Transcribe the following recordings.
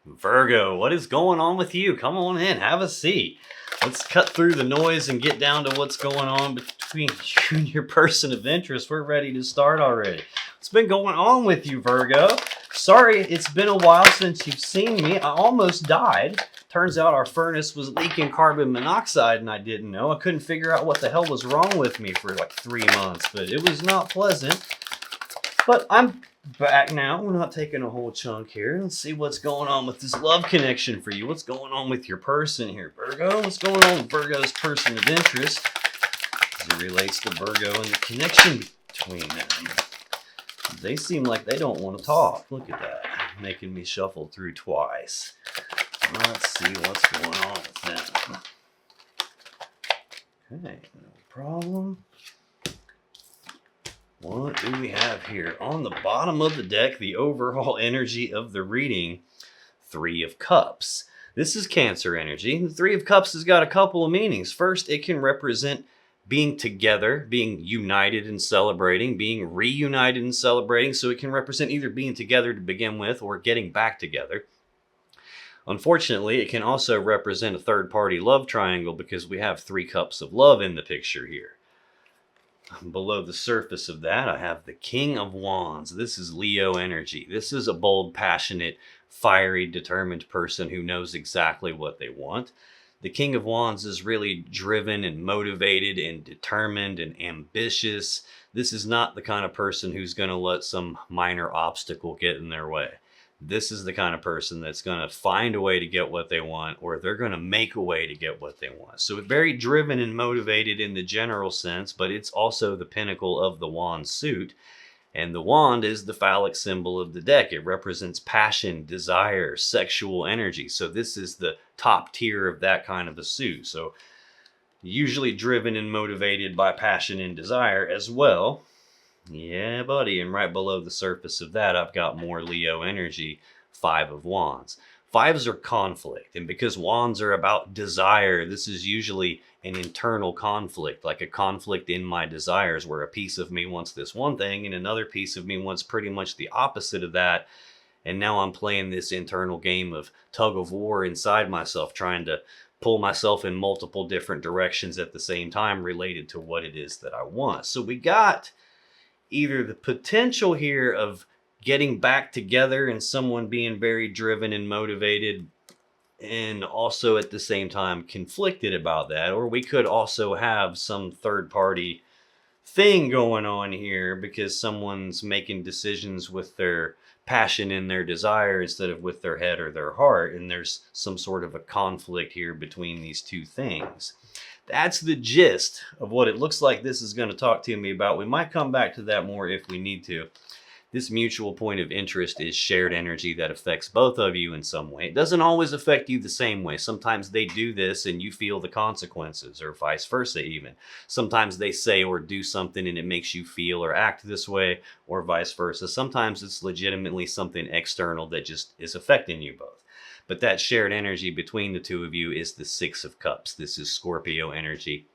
Virgo, what is going on with you? Come on in, have a seat. Let's cut through the noise and get down to what's going on between you and your person of interest. We're ready to start already. What's been going on with you, Virgo? Sorry, it's been a while since you've seen me. I almost died. Turns out our furnace was leaking carbon monoxide and I didn't know. I couldn't figure out what the hell was wrong with me for like 3 months, but it was not pleasant. But I'm back now. We're not taking a whole chunk here. Let's see what's going on with this love connection for you. What's going on with your person here, Virgo? What's going on with Virgo's person of interest as it relates to Virgo and the connection between them? They seem like they don't want to talk. Look at that. Making me shuffle through twice. Let's see what's going on with them. Okay, no problem. What do we have here? On the bottom of the deck, the overall energy of the reading, Three of Cups. This is Cancer energy. The Three of Cups has got a couple of meanings. First, it can represent being together, being united and celebrating, being reunited and celebrating. So it can represent either being together to begin with or getting back together. Unfortunately, it can also represent a third-party love triangle because we have 3 cups of love in the picture here. Below the surface of that, I have the King of Wands. This is Leo energy. This is a bold, passionate, fiery, determined person who knows exactly what they want. The King of Wands is really driven and motivated and determined and ambitious. This is not the kind of person who's going to let some minor obstacle get in their way. This is the kind of person that's going to find a way to get what they want, or they're going to make a way to get what they want. So very driven and motivated in the general sense, but it's also the pinnacle of the wand suit. And the wand is the phallic symbol of the deck. It represents passion, desire, sexual energy. So this is the top tier of that kind of a suit. So usually driven and motivated by passion and desire as well. Yeah, buddy. And right below the surface of that, I've got more Leo energy, 5 of Wands. 5s are conflict. And because wands are about desire, this is usually an internal conflict, like a conflict in my desires, where a piece of me wants this one thing and another piece of me wants pretty much the opposite of that. And now I'm playing this internal game of tug of war inside myself, trying to pull myself in multiple different directions at the same time related to what it is that I want. So we got either the potential here of getting back together and someone being very driven and motivated and also at the same time conflicted about that, or we could also have some third party thing going on here because someone's making decisions with their passion and their desire instead of with their head or their heart, and there's some sort of a conflict here between these two things. That's the gist of what it looks like this is going to talk to me about. We might come back to that more if we need to. This mutual point of interest is shared energy that affects both of you in some way. It doesn't always affect you the same way. Sometimes they do this and you feel the consequences, or vice versa even. Sometimes they say or do something and it makes you feel or act this way, or vice versa. Sometimes it's legitimately something external that just is affecting you both. But that shared energy between the two of you is the 6 of Cups. This is Scorpio energy.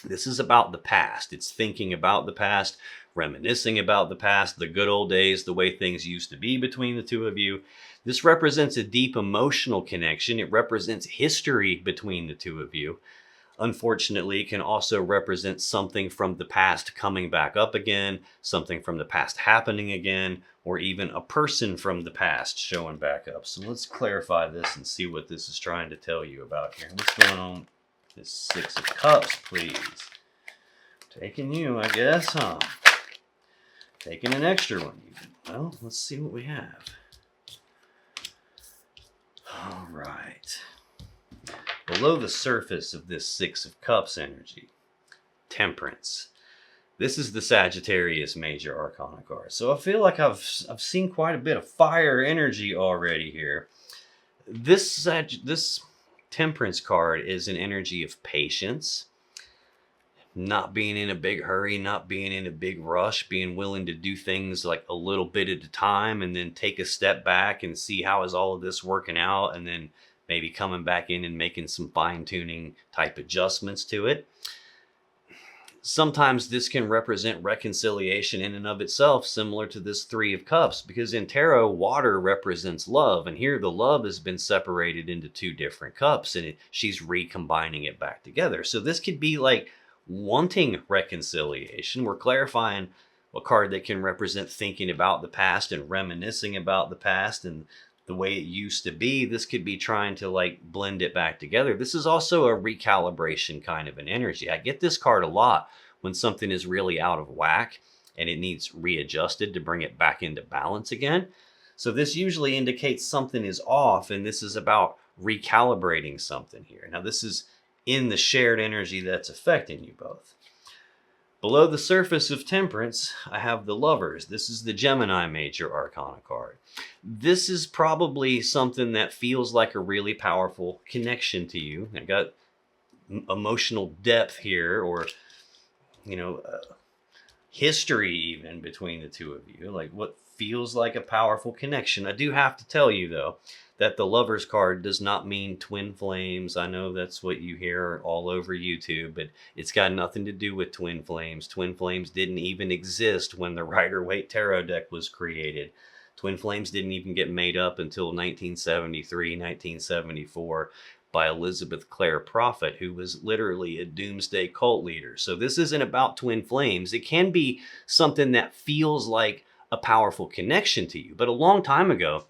This is about the past. It's thinking about the past, reminiscing about the past, the good old days, the way things used to be between the two of you. This represents a deep emotional connection. It represents history between the two of you. Unfortunately, it can also represent something from the past coming back up again, something from the past happening again, or even a person from the past showing back up. So let's clarify this and see what this is trying to tell you about here. What's going on with this 6 of Cups, please? Taking you, I guess, huh? Taking an extra one even. Well, let's see what we have. All right. Below the surface of this 6 of Cups energy, Temperance. This is the Sagittarius Major Arcana card. So I feel like I've seen quite a bit of fire energy already here. This Temperance card is an energy of patience, not being in a big hurry, not being in a big rush, being willing to do things like a little bit at a time and then take a step back and see how is all of this working out, and then maybe coming back in and making some fine-tuning type adjustments to it. Sometimes this can represent reconciliation in and of itself, similar to this Three of Cups, because in tarot, water represents love, and here the love has been separated into two different cups, and she's recombining it back together. So this could be like wanting reconciliation. We're clarifying a card that can represent thinking about the past and reminiscing about the past and the way it used to be. This could be trying to like blend it back together. This is also a recalibration kind of an energy. I get this card a lot when something is really out of whack and it needs readjusted to bring it back into balance again. So this usually indicates something is off, and this is about recalibrating something here. Now this is in the shared energy that's affecting you both. Below the surface of Temperance, I have the Lovers. This is the Gemini Major Arcana card. This is probably something that feels like a really powerful connection to you. I got emotional depth here, or, history even between the two of you. Like what feels like a powerful connection. I do have to tell you, though, that the Lovers card does not mean twin flames. I know that's what you hear all over YouTube, but it's got nothing to do with twin flames. Twin flames didn't even exist when the Rider-Waite Tarot deck was created. Twin flames didn't even get made up until 1973, 1974 by Elizabeth Clare Prophet, who was literally a doomsday cult leader. So this isn't about twin flames. It can be something that feels like a powerful connection to you, but a long time ago,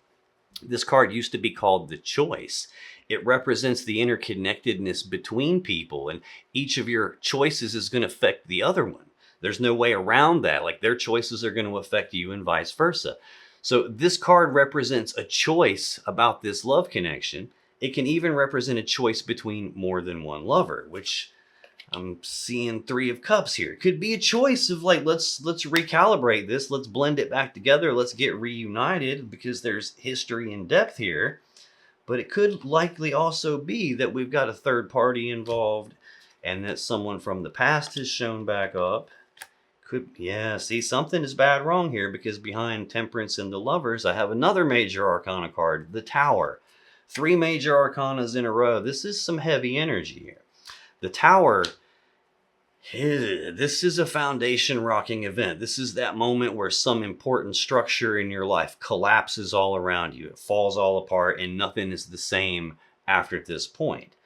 this card used to be called the Choice. It represents the interconnectedness between people, and each of your choices is going to affect the other one. There's no way around that. Like their choices are going to affect you and vice versa. So this card represents a choice about this love connection. It can even represent a choice between more than one lover, which I'm seeing Three of Cups here. It could be a choice of like, let's recalibrate this. Let's blend it back together. Let's get reunited because there's history and depth here. But it could likely also be that we've got a third party involved and that someone from the past has shown back up. See, something is bad wrong here, because behind Temperance and the Lovers, I have another major arcana card, the Tower. 3 major arcanas in a row. This is some heavy energy here. The Tower, this is a foundation rocking event. This is that moment where some important structure in your life collapses all around you. It falls all apart and nothing is the same after this point.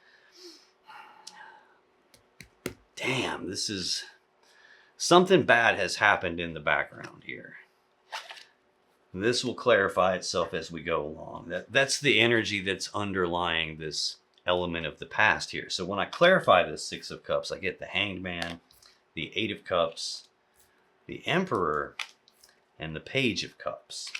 Damn, this is... something bad has happened in the background here. This will clarify itself as we go along. That's the energy that's underlying this element of the past here. So when I clarify this Six of Cups, I get the Hanged Man, the Eight of Cups, the Emperor, and the Page of Cups.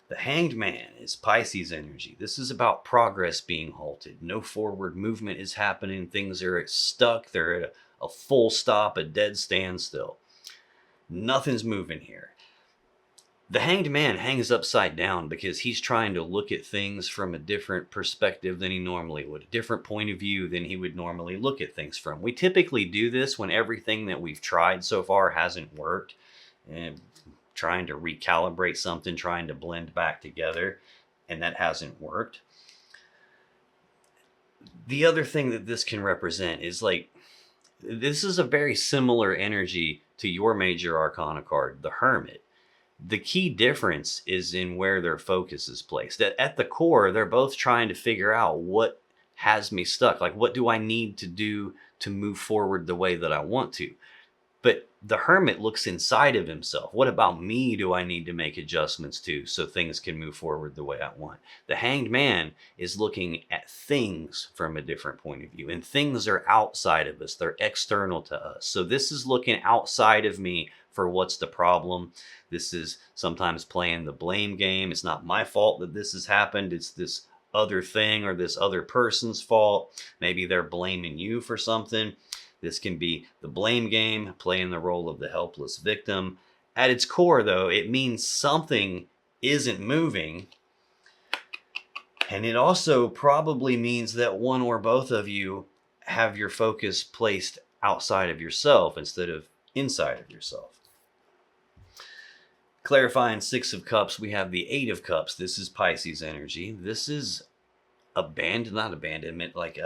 The Hanged Man is Pisces energy. This is about progress being halted. No forward movement is happening. Things are stuck. They're at a full stop, a dead standstill. Nothing's moving here. The Hanged Man hangs upside down because he's trying to look at things from a different perspective than he normally would, a different point of view than he would normally look at things from. We typically do this when everything that we've tried so far hasn't worked, and trying to recalibrate something, trying to blend back together, and that hasn't worked. The other thing that this can represent is like, this is a very similar energy to your major arcana card, the Hermit. The key difference is in where their focus is placed. At the core, they're both trying to figure out what has me stuck. Like, what do I need to do to move forward the way that I want to? But the Hermit looks inside of himself. What about me do I need to make adjustments to so things can move forward the way I want? The Hanged Man is looking at things from a different point of view. And things are outside of us. They're external to us. So this is looking outside of me for what's the problem. This is sometimes playing the blame game. It's not my fault that this has happened. It's this other thing or this other person's fault. Maybe they're blaming you for something. This can be the blame game, playing the role of the helpless victim. At its core, though, it means something isn't moving. And it also probably means that one or both of you have your focus placed outside of yourself instead of inside of yourself. Clarifying Six of Cups, we have the Eight of Cups. This is Pisces energy. This is not abandonment, like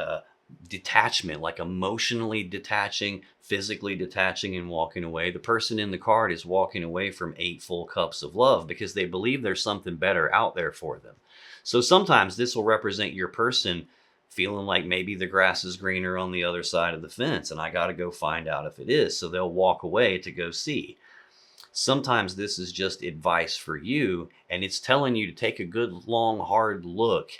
detachment, like emotionally detaching, physically detaching, and walking away. The person in the card is walking away from 8 full cups of love because they believe there's something better out there for them. So sometimes this will represent your person feeling like maybe the grass is greener on the other side of the fence and I got to go find out if it is. So they'll walk away to go see. Sometimes this is just advice for you, and it's telling you to take a good, long, hard look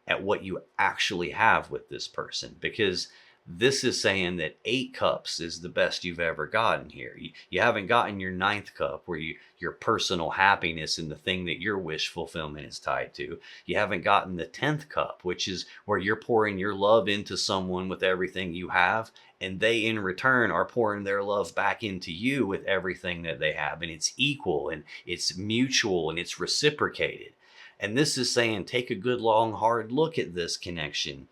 at what you actually have with this person, because this is saying that 8 cups is the best you've ever gotten here. You haven't gotten your 9th cup where your personal happiness and the thing that your wish fulfillment is tied to. You haven't gotten the 10th cup, which is where you're pouring your love into someone with everything you have, and they in return are pouring their love back into you with everything that they have, and it's equal and it's mutual and it's reciprocated. And this is saying take a good long hard look at this connection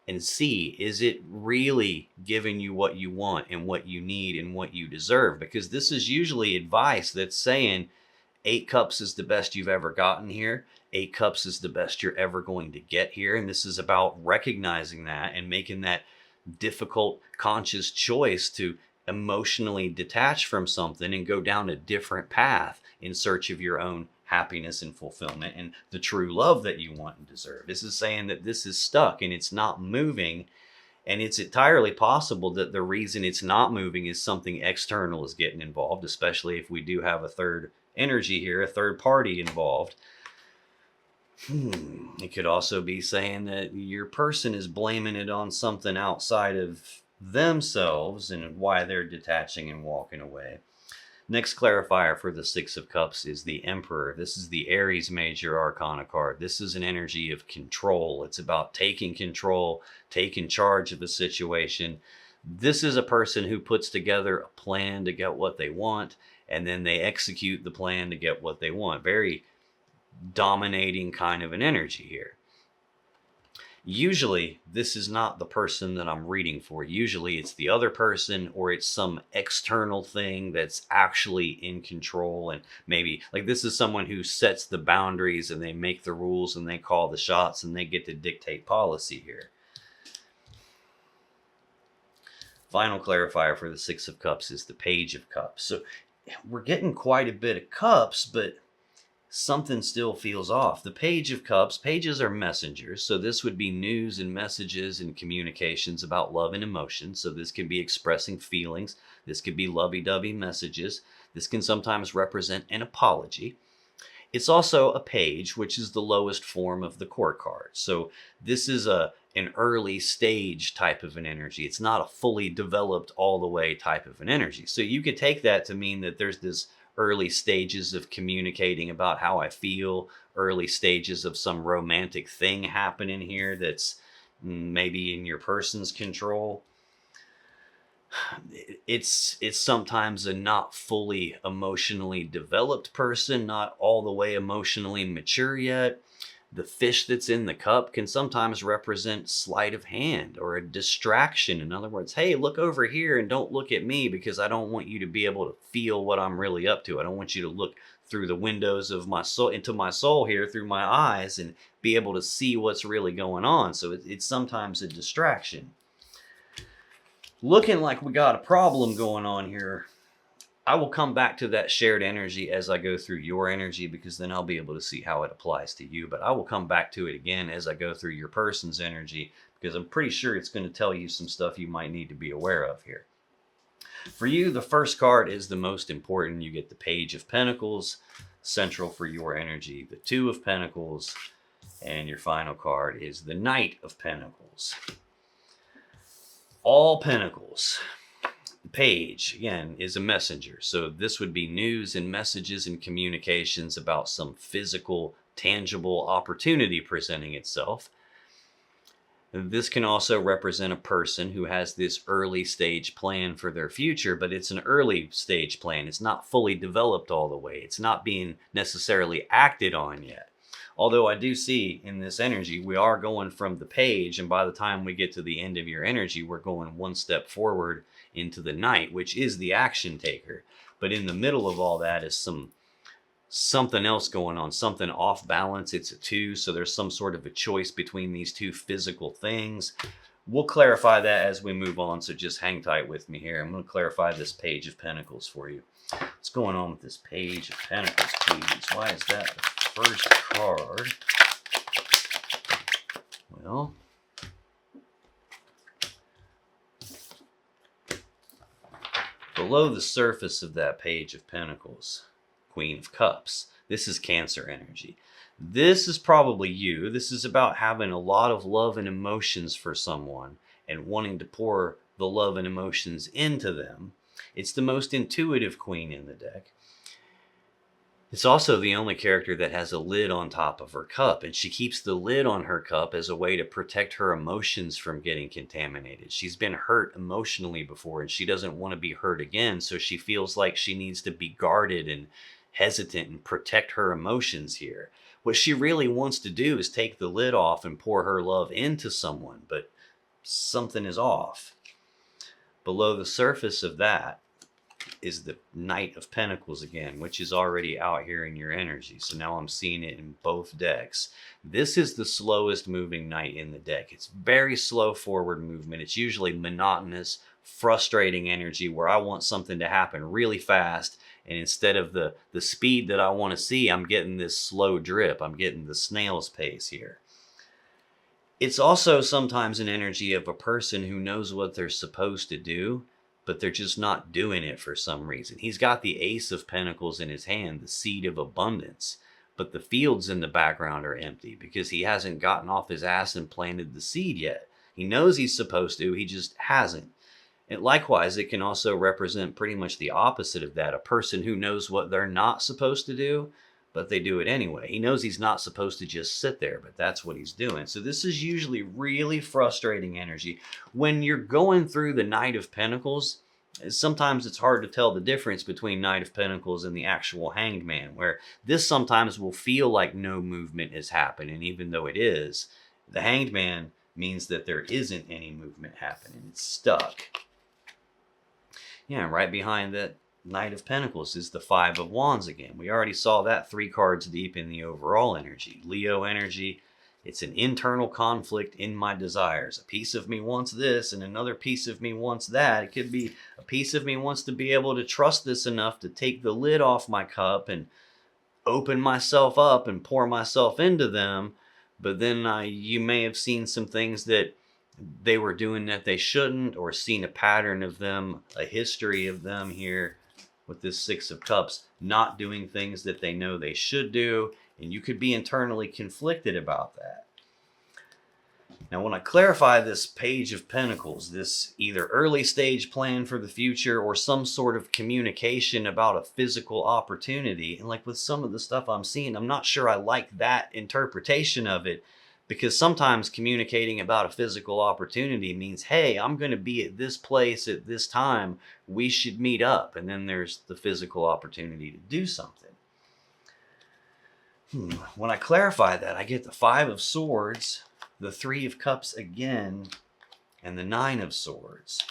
and see, is it really giving you what you want and what you need and what you deserve? Because this is usually advice that's saying 8 cups is the best you've ever gotten here. 8 cups is the best you're ever going to get here. And this is about recognizing that and making that difficult conscious choice to emotionally detach from something and go down a different path in search of your own happiness and fulfillment and the true love that you want and deserve. This is saying that this is stuck and it's not moving, and it's entirely possible that the reason it's not moving is something external is getting involved, especially if we do have a third energy here, a third party involved. It could also be saying that your person is blaming it on something outside of themselves and why they're detaching and walking away. Next clarifier for the 6 of Cups is the Emperor. This is the Aries Major Arcana card. This is an energy of control. It's about taking control, taking charge of the situation. This is a person who puts together a plan to get what they want, and then they execute the plan to get what they want. Very dominating kind of an energy here. Usually, this is not the person that I'm reading for. Usually, it's the other person or it's some external thing that's actually in control. And maybe, like, this is someone who sets the boundaries and they make the rules and they call the shots and they get to dictate policy here. Final clarifier for the 6 of Cups is the Page of Cups. So, we're getting quite a bit of cups, but something still feels off. The Page of Cups, pages are messengers, so this would be news and messages and communications about love and emotion. So this can be expressing feelings. This could be lovey-dovey messages. This can sometimes represent an apology. It's also a page, which is the lowest form of the court card. So this is an early stage type of an energy. It's not a fully developed all the way type of an energy. So you could take that to mean that there's this early stages of communicating about how I feel, early stages of some romantic thing happening here that's maybe in your person's control. It's sometimes a not fully emotionally developed person, not all the way emotionally mature yet. The fish that's in the cup can sometimes represent sleight of hand or a distraction. In other words, hey, look over here and don't look at me because I don't want you to be able to feel what I'm really up to. I don't want you to look through the windows of my soul, into my soul here through my eyes and be able to see what's really going on. So it's sometimes a distraction. Looking like we got a problem going on here. I will come back to that shared energy as I go through your energy, because then I'll be able to see how it applies to you. But I will come back to it again as I go through your person's energy, because I'm pretty sure it's going to tell you some stuff you might need to be aware of here. For you, the first card is the most important. You get the Page of Pentacles, central for your energy, the 2 of Pentacles, and your final card is the Knight of Pentacles. All Pentacles. The Page, again, is a messenger. So this would be news and messages and communications about some physical, tangible opportunity presenting itself. This can also represent a person who has this early stage plan for their future, but it's an early stage plan. It's not fully developed all the way. It's not being necessarily acted on yet. Although I do see in this energy, we are going from the Page, and by the time we get to the end of your energy, we're going one step forward into the Knight, which is the action taker. But in the middle of all that is something else going on, something off balance. It's a 2, so there's some sort of a choice between these two physical things. We'll clarify that as we move on, so just hang tight with me here. I'm going to clarify this Page of Pentacles for you. What's going on with this Page of Pentacles, please? Why is that the first card? Well, below the surface of that Page of Pentacles, Queen of Cups, this is Cancer energy. This is probably you. This is about having a lot of love and emotions for someone and wanting to pour the love and emotions into them. It's the most intuitive queen in the deck. It's also the only character that has a lid on top of her cup, and she keeps the lid on her cup as a way to protect her emotions from getting contaminated. She's been hurt emotionally before, and she doesn't want to be hurt again, so she feels like she needs to be guarded and hesitant and protect her emotions here. What she really wants to do is take the lid off and pour her love into someone, but something is off. Below the surface of that is the Knight of Pentacles again, which is already out here in your energy. So now I'm seeing it in both decks. This is the slowest moving knight in the deck. It's very slow forward movement. It's usually monotonous, frustrating energy where I want something to happen really fast. And instead of the speed that I want to see, I'm getting this slow drip. I'm getting the snail's pace here. It's also sometimes an energy of a person who knows what they're supposed to do, but they're just not doing it for some reason. He's got the Ace of Pentacles in his hand, the seed of abundance, but the fields in the background are empty because he hasn't gotten off his ass and planted the seed yet. He knows he's supposed to, he just hasn't. And likewise, it can also represent pretty much the opposite of that, a person who knows what they're not supposed to do, but they do it anyway. He knows he's not supposed to just sit there, but that's what he's doing. So this is usually really frustrating energy. When you're going through the Knight of Pentacles, sometimes it's hard to tell the difference between Knight of Pentacles and the actual Hanged Man, where this sometimes will feel like no movement is happening, even though it is. The Hanged Man means that there isn't any movement happening. It's stuck. Yeah, right behind that Knight of Pentacles is the Five of Wands again. We already saw that 3 cards deep in the overall energy. Leo energy, it's an internal conflict in my desires. A piece of me wants this and another piece of me wants that. It could be a piece of me wants to be able to trust this enough to take the lid off my cup and open myself up and pour myself into them. But then you may have seen some things that they were doing that they shouldn't, or seen a pattern of them, a history of them here with this Six of Cups, not doing things that they know they should do, and you could be internally conflicted about that. Now, when I clarify this Page of Pentacles, this either early stage plan for the future or some sort of communication about a physical opportunity, and like with some of the stuff I'm seeing, I'm not sure I like that interpretation of it, because sometimes communicating about a physical opportunity means, hey, I'm going to be at this place at this time. We should meet up. And then there's the physical opportunity to do something. When I clarify that, I get the Five of Swords, the Three of Cups again, and the Nine of Swords.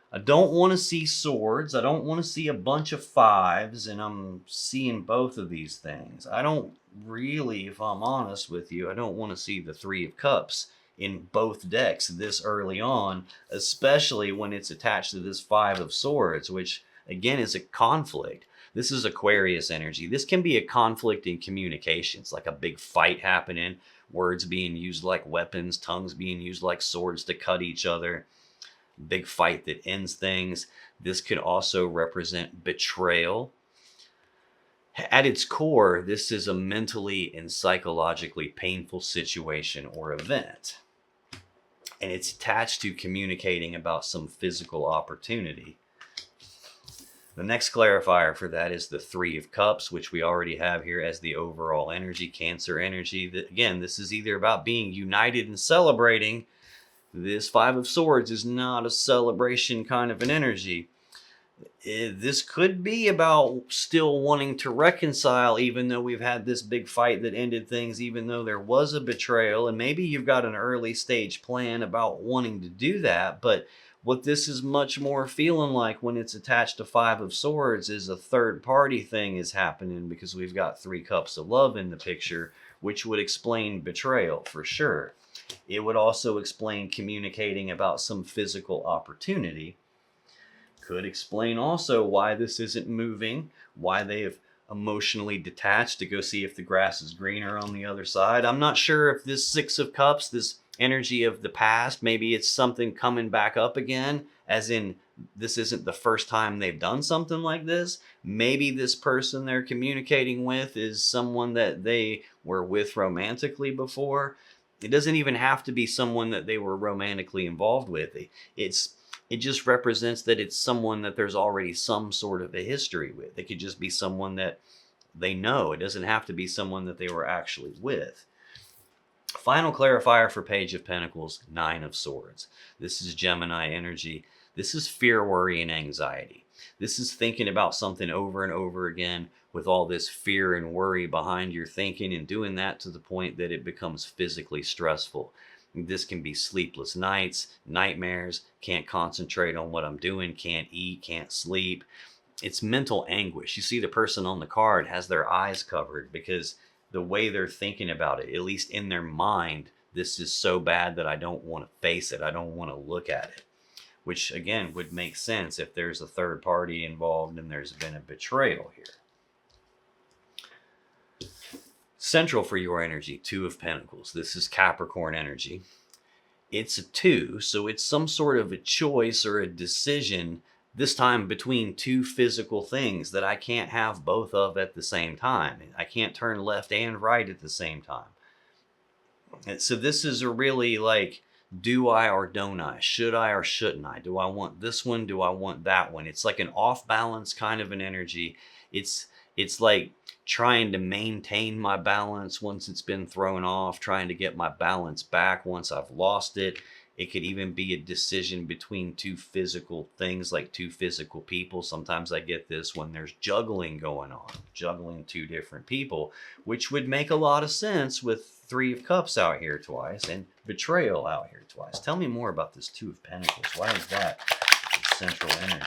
I don't want to see swords. I don't want to see a bunch of fives, and I'm seeing both of these things. I don't really, if I'm honest with you, I don't want to see the Three of Cups in both decks this early on, especially when it's attached to this Five of Swords, which again is a conflict. This is Aquarius energy. This can be a conflict in communications, like a big fight happening, words being used like weapons, tongues being used like swords to cut each other. Big fight that ends things. This could also represent betrayal. At its core, this is a mentally and psychologically painful situation or event. And it's attached to communicating about some physical opportunity. The next clarifier for that is the Three of Cups, which we already have here as the overall energy, Cancer energy. Again, this is either about being united and celebrating. This Five of Swords is not a celebration kind of an energy. This could be about still wanting to reconcile, even though we've had this big fight that ended things, even though there was a betrayal. And maybe you've got an early stage plan about wanting to do that. But what this is much more feeling like when it's attached to Five of Swords is a third party thing is happening, because we've got Three Cups of Love in the picture, which would explain betrayal for sure. It would also explain communicating about some physical opportunity. Could explain also why this isn't moving, why they have emotionally detached to go see if the grass is greener on the other side. I'm not sure if this Six of Cups, this energy of the past, maybe it's something coming back up again, as in this isn't the first time they've done something like this. Maybe this person they're communicating with is someone that they were with romantically before. It doesn't even have to be someone that they were romantically involved with. It's it just represents that it's someone that there's already some sort of a history with. It could just be someone that they know. It doesn't have to be someone that they were actually with. Final clarifier for Page of Pentacles, Nine of Swords. This is Gemini energy. This is fear, worry, and anxiety. This is thinking about something over and over again with all this fear and worry behind your thinking, and doing that to the point that it becomes physically stressful. This can be sleepless nights, nightmares, can't concentrate on what I'm doing, can't eat, can't sleep. It's mental anguish. You see the person on the card has their eyes covered because the way they're thinking about it, at least in their mind, this is so bad that I don't want to face it. I don't want to look at it. Which again would make sense if there's a third party involved and there's been a betrayal here. Central for your energy, Two of Pentacles. This is Capricorn energy. It's a 2, so it's some sort of a choice or a decision, this time between two physical things that I can't have both of at the same time. I can't turn left and right at the same time. And so this is a really like, do I or don't I? Should I or shouldn't I? Do I want this one? Do I want that one? It's like an off balance kind of an energy. It's like trying to maintain my balance once it's been thrown off, trying to get my balance back once I've lost it. It could even be a decision between two physical things, like two physical people. Sometimes I get this when there's juggling going on, juggling two different people, which would make a lot of sense with Three of Cups out here twice and betrayal out here twice. Tell me more about this Two of Pentacles. Why is that the central energy?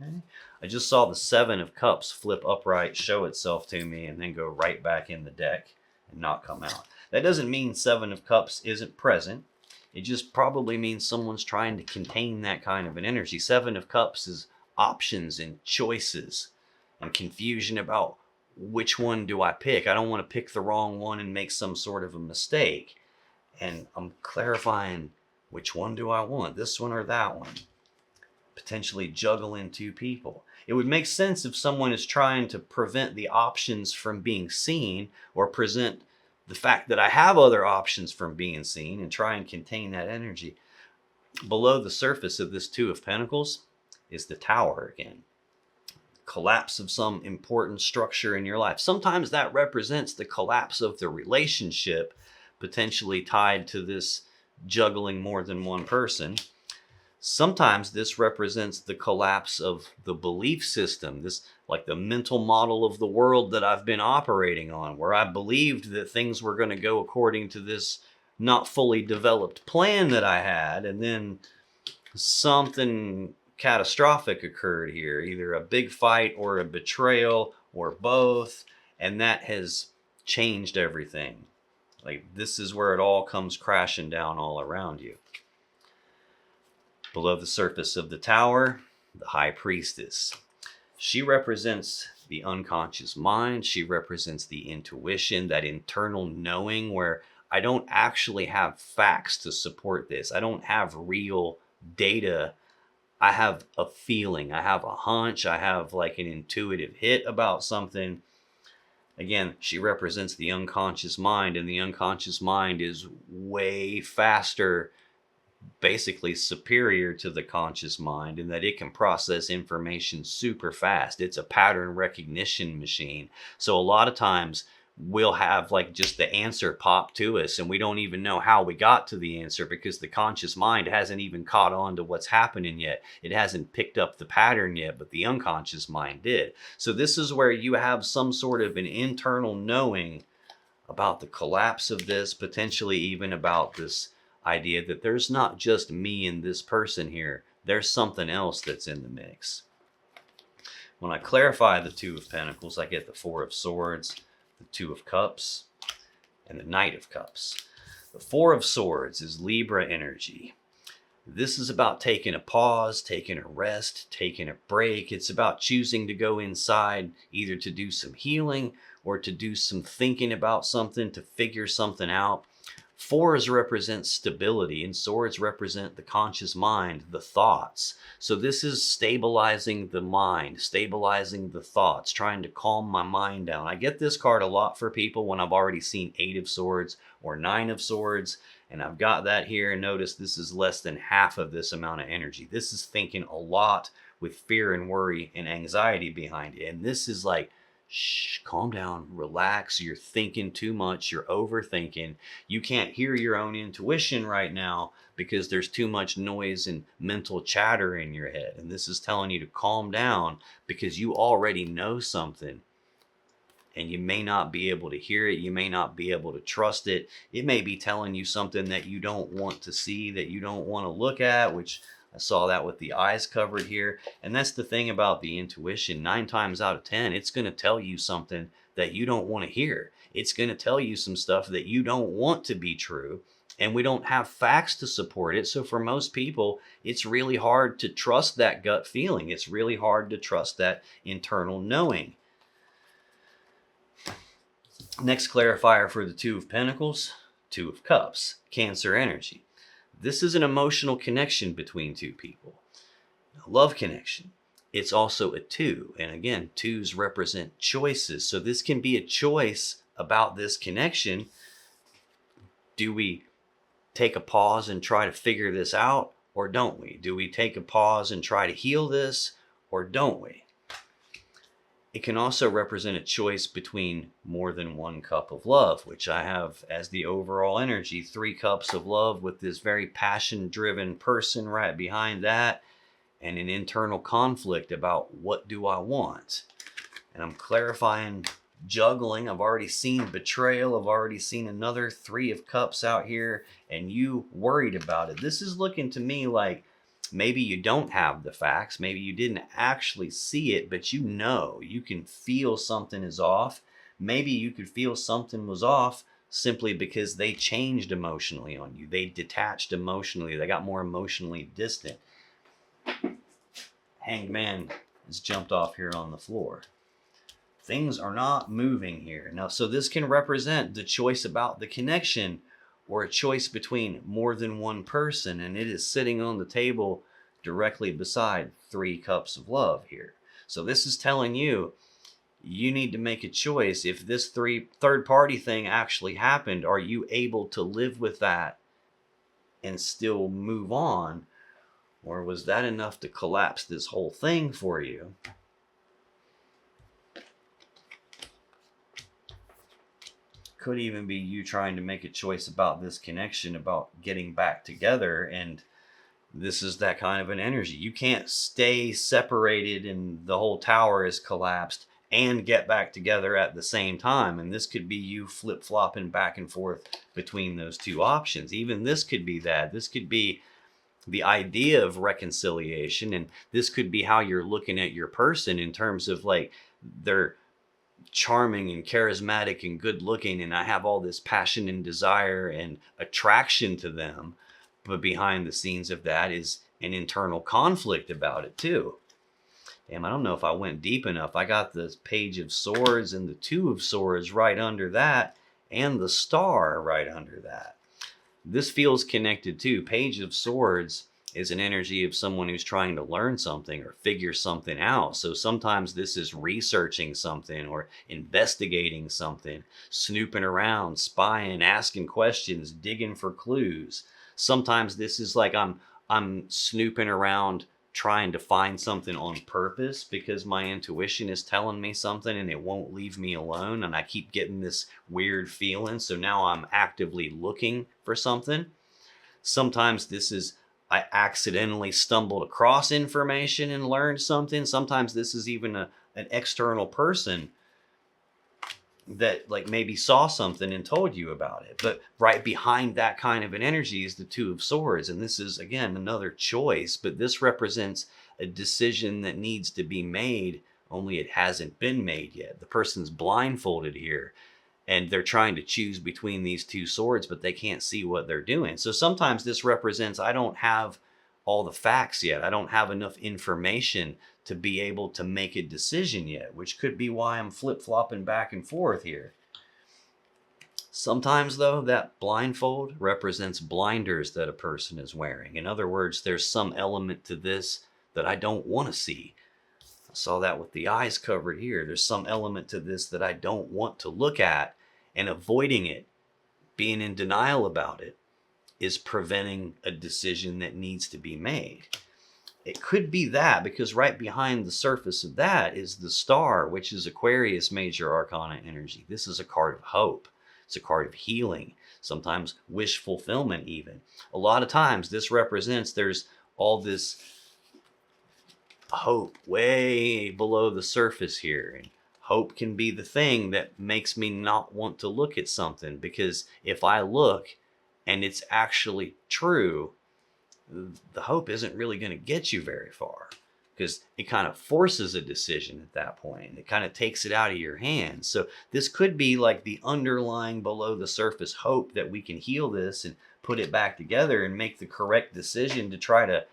Okay. I just saw the Seven of Cups flip upright, show itself to me, and then go right back in the deck and not come out. That doesn't mean Seven of Cups isn't present. It just probably means someone's trying to contain that kind of an energy. Seven of Cups is options and choices and confusion about which one do I pick. I don't want to pick the wrong one and make some sort of a mistake. And I'm clarifying, which one do I want? This one or that one? Potentially juggling two people. It would make sense if someone is trying to prevent the options from being seen, or present the fact that I have other options from being seen, and try and contain that energy. Below the surface of this Two of Pentacles is the Tower again. Collapse of some important structure in your life. Sometimes that represents the collapse of the relationship, potentially tied to this juggling more than one person. Sometimes this represents the collapse of the belief system, this like the mental model of the world that I've been operating on, where I believed that things were going to go according to this not fully developed plan that I had, and then something catastrophic occurred here, either a big fight or a betrayal or both, and that has changed everything. Like, this is where it all comes crashing down all around you. Below the surface of the Tower, the High Priestess. She represents the unconscious mind. She represents the intuition, that internal knowing where I don't actually have facts to support this. I don't have real data. I have a feeling. I have a hunch. I have like an intuitive hit about something. Again, she represents the unconscious mind, and the unconscious mind is way faster, basically superior to the conscious mind, in that it can process information super fast. It's a pattern recognition machine. So a lot of times we'll have like just the answer pop to us, and we don't even know how we got to the answer, because the conscious mind hasn't even caught on to what's happening yet. It hasn't picked up the pattern yet, but the unconscious mind did. So this is where you have some sort of an internal knowing about the collapse of this, potentially even about this idea that there's not just me and this person here. There's something else that's in the mix. When I clarify the Two of Pentacles, I get the Four of Swords, the Two of Cups, and the Knight of Cups. The Four of Swords is Libra energy. This is about taking a pause, taking a rest, taking a break. It's about choosing to go inside, either to do some healing or to do some thinking about something, to figure something out. Fours represent stability, and swords represent the conscious mind, the thoughts. So this is stabilizing the mind, stabilizing the thoughts, trying to calm my mind down. I get this card a lot for people when I've already seen 8 of Swords or 9 of Swords. And I've got that here, and notice this is less than half of this amount of energy. This is thinking a lot with fear and worry and anxiety behind it. And this is like, shh, calm down, relax. You're thinking too much. You're overthinking. You can't hear your own intuition right now because there's too much noise and mental chatter in your head. And this is telling you to calm down because you already know something. And you may not be able to hear it. You may not be able to trust it. It may be telling you something that you don't want to see, that you don't want to look at, which I saw that with the eyes covered here. And that's the thing about the intuition. 9 times out of 10, it's going to tell you something that you don't want to hear. It's going to tell you some stuff that you don't want to be true. And we don't have facts to support it. So for most people, it's really hard to trust that gut feeling. It's really hard to trust that internal knowing. Next clarifier for the Two of Pentacles, Two of Cups, Cancer energy. This is an emotional connection between two people, a love connection. It's also a 2. And again, 2s represent choices. So this can be a choice about this connection. Do we take a pause and try to figure this out, or don't we? Do we take a pause and try to heal this, or don't we? It can also represent a choice between more than one cup of love, which I have as the overall energy, 3 cups of love with this very passion-driven person right behind that, and an internal conflict about what do I want. And I'm clarifying juggling. I've already seen betrayal. I've already seen another 3 of cups out here, and you worried about it. This is looking to me like maybe you don't have the facts. Maybe you didn't actually see it, but you know, you can feel something is off. Maybe you could feel something was off simply because they changed emotionally on you. They detached emotionally. They got more emotionally distant. Hanged Man has jumped off here on the floor. Things are not moving here. Now, so this can represent the choice about the connection, or a choice between more than one person, and it is sitting on the table directly beside 3 cups of love here. So this is telling you, you need to make a choice. If this third party thing actually happened, are you able to live with that and still move on? Or was that enough to collapse this whole thing for you? Could even be you trying to make a choice about this connection, about getting back together, and this is that kind of an energy. You can't stay separated and the whole tower is collapsed and get back together at the same time. And this could be you flip-flopping back and forth between those 2 options. Even this could be that. This could be the idea of reconciliation, and this could be how you're looking at your person in terms of like they're charming and charismatic and good looking, and I have all this passion and desire and attraction to them, but behind the scenes of that is an internal conflict about it too. Damn, I don't know if I went deep enough. I got the Page of Swords and the 2 of Swords right under that, and the Star right under that. This feels connected too. Page of Swords is an energy of someone who's trying to learn something or figure something out. So sometimes this is researching something or investigating something, snooping around, spying, asking questions, digging for clues. Sometimes this is like I'm snooping around trying to find something on purpose because my intuition is telling me something and it won't leave me alone, and I keep getting this weird feeling. So now I'm actively looking for something. Sometimes this is I accidentally stumbled across information and learned something. Sometimes this is even an external person that like maybe saw something and told you about it. But right behind that kind of an energy is the 2 of Swords. And this is, again, another choice, but this represents a decision that needs to be made, only it hasn't been made yet. The person's blindfolded here. and they're trying to choose between these two swords, but they can't see what they're doing. So sometimes this represents, I don't have all the facts yet. I don't have enough information to be able to make a decision yet, which could be why I'm flip-flopping back and forth here. Sometimes, though, that blindfold represents blinders that a person is wearing. In other words, there's some element to this that I don't want to see. I saw that with the eyes covered here. There's some element to this that I don't want to look at, and avoiding it, being in denial about it, is preventing a decision that needs to be made. It could be that, because right behind the surface of that is the star, which is Aquarius major arcana energy. This is a card of hope. It's a card of healing, sometimes wish fulfillment even. A lot of times this represents there's all this hope way below the surface here. And hope can be the thing that makes me not want to look at something, because if I look and it's actually true, the hope isn't really going to get you very far, because it kind of forces a decision at that point. It kind of takes it out of your hands. So this could be like the underlying below the surface hope that we can heal this and put it back together and make the correct decision to try to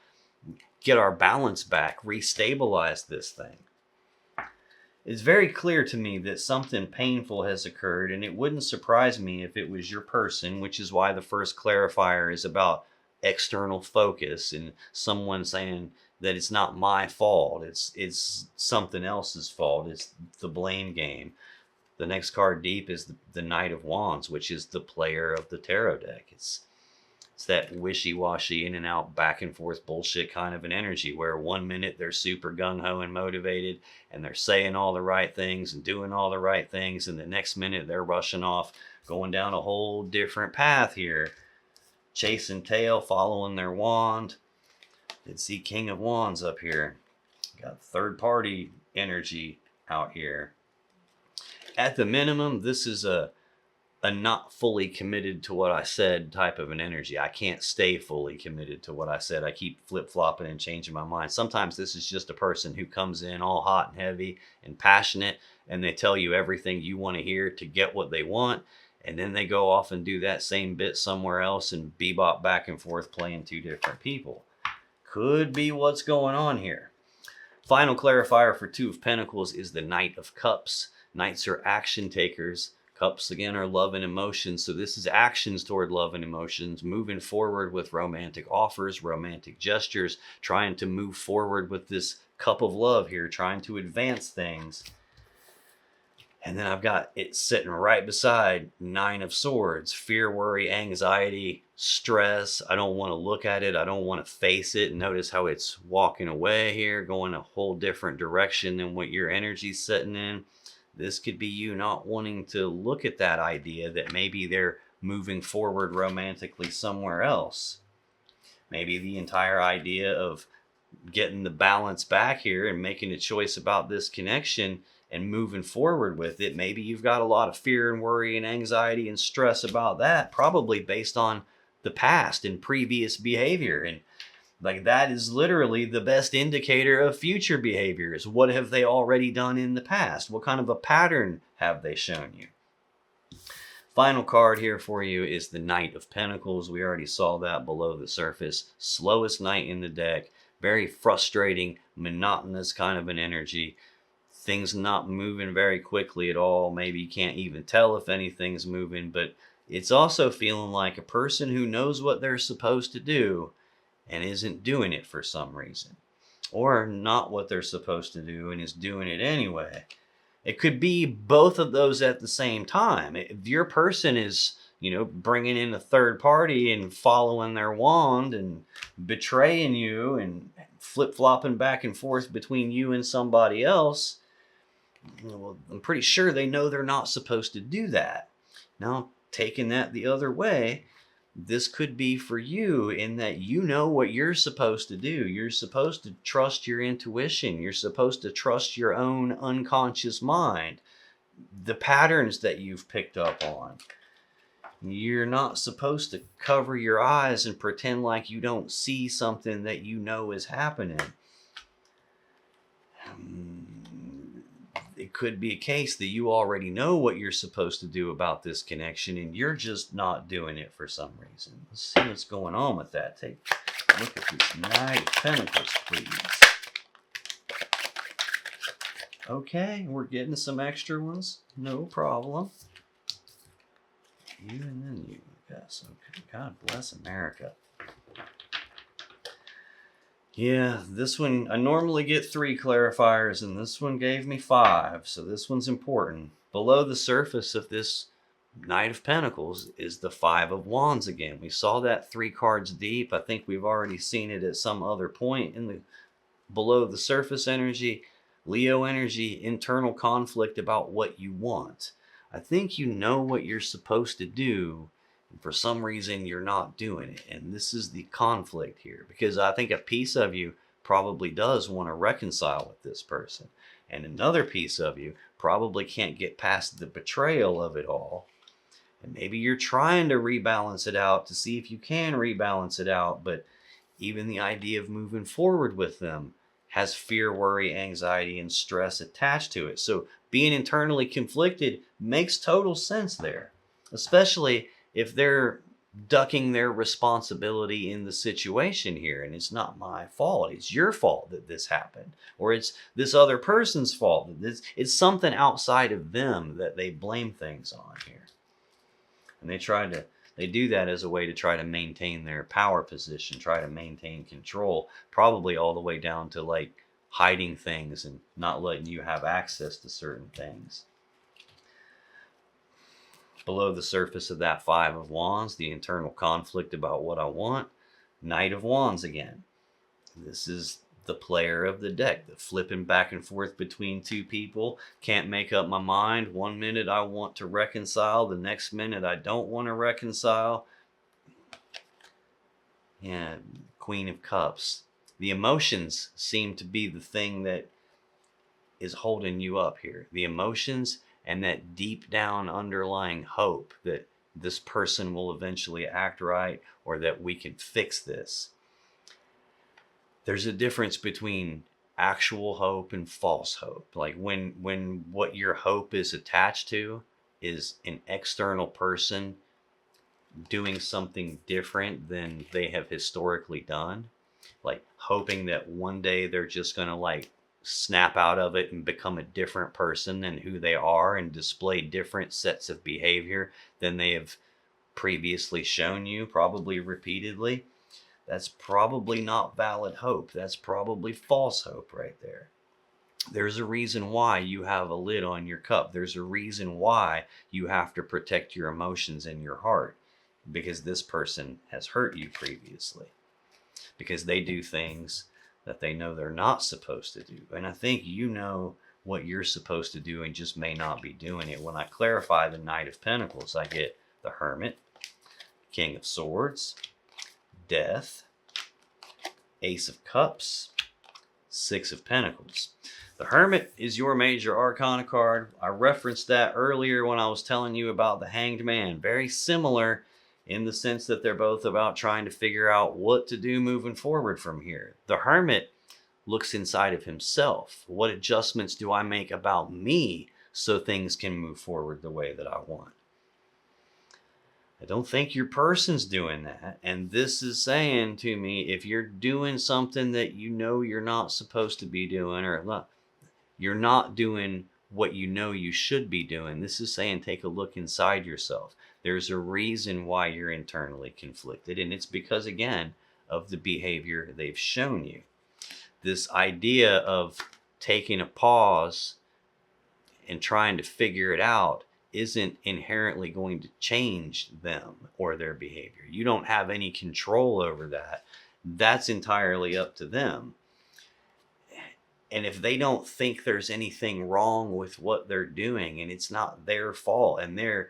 get our balance back, restabilize this thing. It's very clear to me that something painful has occurred, and it wouldn't surprise me if it was your person, which is why the first clarifier is about external focus and someone saying that it's not my fault, it's something else's fault, it's the blame game. The next card deep is the Knight of Wands, which is the player of the tarot deck. It's that wishy-washy, in and out, back and forth bullshit kind of an energy, where 1 minute they're super gung-ho and motivated and they're saying all the right things and doing all the right things, and the next minute they're rushing off, going down a whole different path here, chasing tail, following their wand. Did see King of Wands up here. Got third party energy out here. At the minimum, this is a not fully committed to what I said type of an energy. I can't stay fully committed to what I said. I keep flip-flopping and changing my mind. Sometimes this is just a person who comes in all hot and heavy and passionate, and they tell you everything you want to hear to get what they want, and then they go off and do that same bit somewhere else and bebop back and forth playing two different people. Could be what's going on here. Final clarifier for Two of Pentacles is the Knight of Cups. Knights are action takers. Cups, again, are love and emotions. So this is actions toward love and emotions, moving forward with romantic offers, romantic gestures, trying to move forward with this cup of love here, trying to advance things. And then I've got it sitting right beside Nine of Swords. Fear, worry, anxiety, stress. I don't want to look at it. I don't want to face it. Notice how it's walking away here, going a whole different direction than what your energy's sitting in. This could be you not wanting to look at that idea that maybe they're moving forward romantically somewhere else. Maybe the entire idea of getting the balance back here and making a choice about this connection and moving forward with it. Maybe you've got a lot of fear and worry and anxiety and stress about that, probably based on the past and previous behavior. And like, that is literally the best indicator of future behaviors. What have they already done in the past? What kind of a pattern have they shown you? Final card here for you is the Knight of Pentacles. We already saw that below the surface. Slowest knight in the deck. Very frustrating, monotonous kind of an energy. Things not moving very quickly at all. Maybe you can't even tell if anything's moving, but it's also feeling like a person who knows what they're supposed to do and isn't doing it for some reason, or not what they're supposed to do and is doing it anyway. It could be both of those at the same time. If your person is, bringing in a third party and following their wand and betraying you and flip-flopping back and forth between you and somebody else, well, I'm pretty sure they know they're not supposed to do that. Now, taking that the other way, this could be for you in that you know what you're supposed to do. You're supposed to trust your intuition. You're supposed to trust your own unconscious mind, the patterns that you've picked up on. You're not supposed to cover your eyes and pretend like you don't see something that you know is happening. it could be a case that you already know what you're supposed to do about this connection and you're just not doing it for some reason. Let's see what's going on with that. Take a look at this Knight of Pentacles, please. Okay, we're getting some extra ones. No problem. You and then you. Yes, okay. God bless America. Yeah, this one, I normally get 3 clarifiers, and this one gave me 5, so this one's important. Below the surface of this Knight of Pentacles is the 5 of Wands again. We saw that 3 cards deep. I think we've already seen it at some other point in the below the surface energy. Leo energy, internal conflict about what you want. I think you know what you're supposed to do, and for some reason you're not doing it. And this is the conflict here, because I think a piece of you probably does want to reconcile with this person, and another piece of you probably can't get past the betrayal of it all. And maybe you're trying to rebalance it out to see if you can rebalance it out, but even the idea of moving forward with them has fear, worry, anxiety, and stress attached to it. So being internally conflicted makes total sense there, especially if they're ducking their responsibility in the situation here. And it's not my fault. It's your fault that this happened. Or it's this other person's fault. It's something outside of them that they blame things on here. And they do that as a way to try to maintain their power position, try to maintain control, probably all the way down to like hiding things and not letting you have access to certain things. Below the surface of that 5 of Wands, the internal conflict about what I want, Knight of Wands again. This is the player of the deck, the flipping back and forth between 2 people. Can't make up my mind. One minute I want to reconcile, the next minute I don't want to reconcile. Yeah, Queen of Cups. The emotions seem to be the thing that is holding you up here. The emotions and that deep down underlying hope that this person will eventually act right, or that we can fix this. There's a difference between actual hope and false hope. Like when what your hope is attached to is an external person doing something different than they have historically done, like hoping that one day they're just going to like snap out of it and become a different person than who they are and display different sets of behavior than they have previously shown you, probably repeatedly. That's probably not valid hope. That's probably false hope right there. There's a reason why you have a lid on your cup. There's a reason why you have to protect your emotions and your heart, because this person has hurt you previously, because they do things that they know they're not supposed to do. And I think you know what you're supposed to do and just may not be doing it. When I clarify the Knight of Pentacles, I get the Hermit, King of Swords, Death, Ace of Cups, 6 of Pentacles. The Hermit is your major arcana card. I referenced that earlier when I was telling you about the Hanged Man. Very similar in the sense that they're both about trying to figure out what to do moving forward from here. The Hermit looks inside of himself. What adjustments do I make about me so things can move forward the way that I want? I don't think your person's doing that. And this is saying to me, if you're doing something that you know you're not supposed to be doing, or you're not doing what you know you should be doing, this is saying take a look inside yourself. There's a reason why you're internally conflicted, and it's because, again, of the behavior they've shown you. This idea of taking a pause and trying to figure it out isn't inherently going to change them or their behavior. You don't have any control over that. That's entirely up to them. And if they don't think there's anything wrong with what they're doing and it's not their fault and they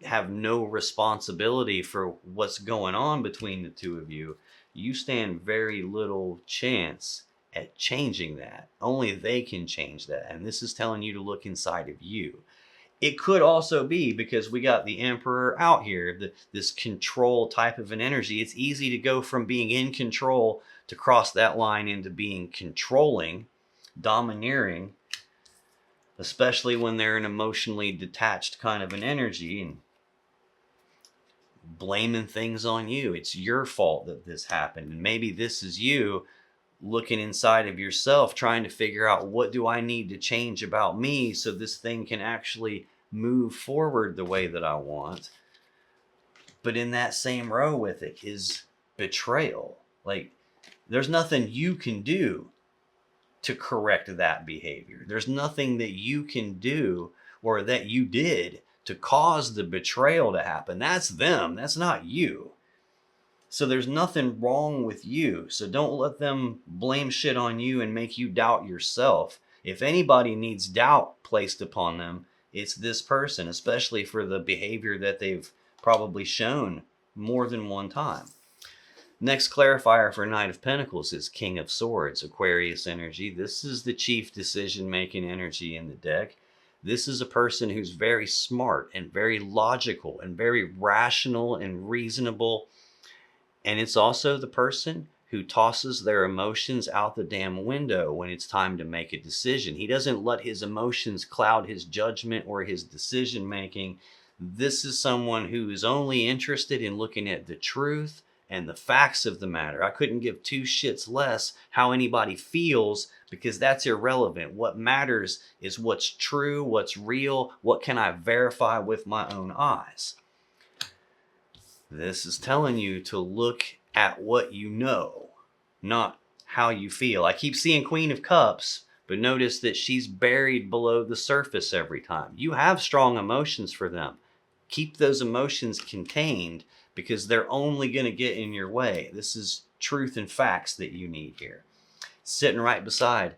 have no responsibility for what's going on between the two of you, you stand very little chance at changing that. Only they can change that. And this is telling you to look inside of you. It could also be because we got the Emperor out here, this control type of an energy. It's easy to go from being in control to cross that line into being controlling, domineering. especially when they're an emotionally detached kind of an energy and blaming things on you. It's your fault that this happened. And maybe this is you looking inside of yourself, trying to figure out, what do I need to change about me so this thing can actually move forward the way that I want. But in that same row with it is betrayal. Like, there's nothing you can do to correct that behavior. There's nothing that you can do or that you did to cause the betrayal to happen. That's them. That's not you. So there's nothing wrong with you. So don't let them blame shit on you and make you doubt yourself. If anybody needs doubt placed upon them, it's this person, especially for the behavior that they've probably shown more than one time. Next clarifier for Knight of Pentacles is King of Swords, Aquarius energy. This is the chief decision-making energy in the deck. This is a person who's very smart and very logical and very rational and reasonable. And it's also the person who tosses their emotions out the damn window when it's time to make a decision. He doesn't let his emotions cloud his judgment or his decision making. This is someone who is only interested in looking at the truth and the facts of the matter. I couldn't give two shits less how anybody feels, because that's irrelevant. What matters is what's true, what's real, what can I verify with my own eyes. This is telling you to look at what you know, not how you feel. I keep seeing Queen of Cups, but notice that she's buried below the surface every time. You have strong emotions for them. Keep those emotions contained, because they're only going to get in your way. This is truth and facts that you need here. Sitting right beside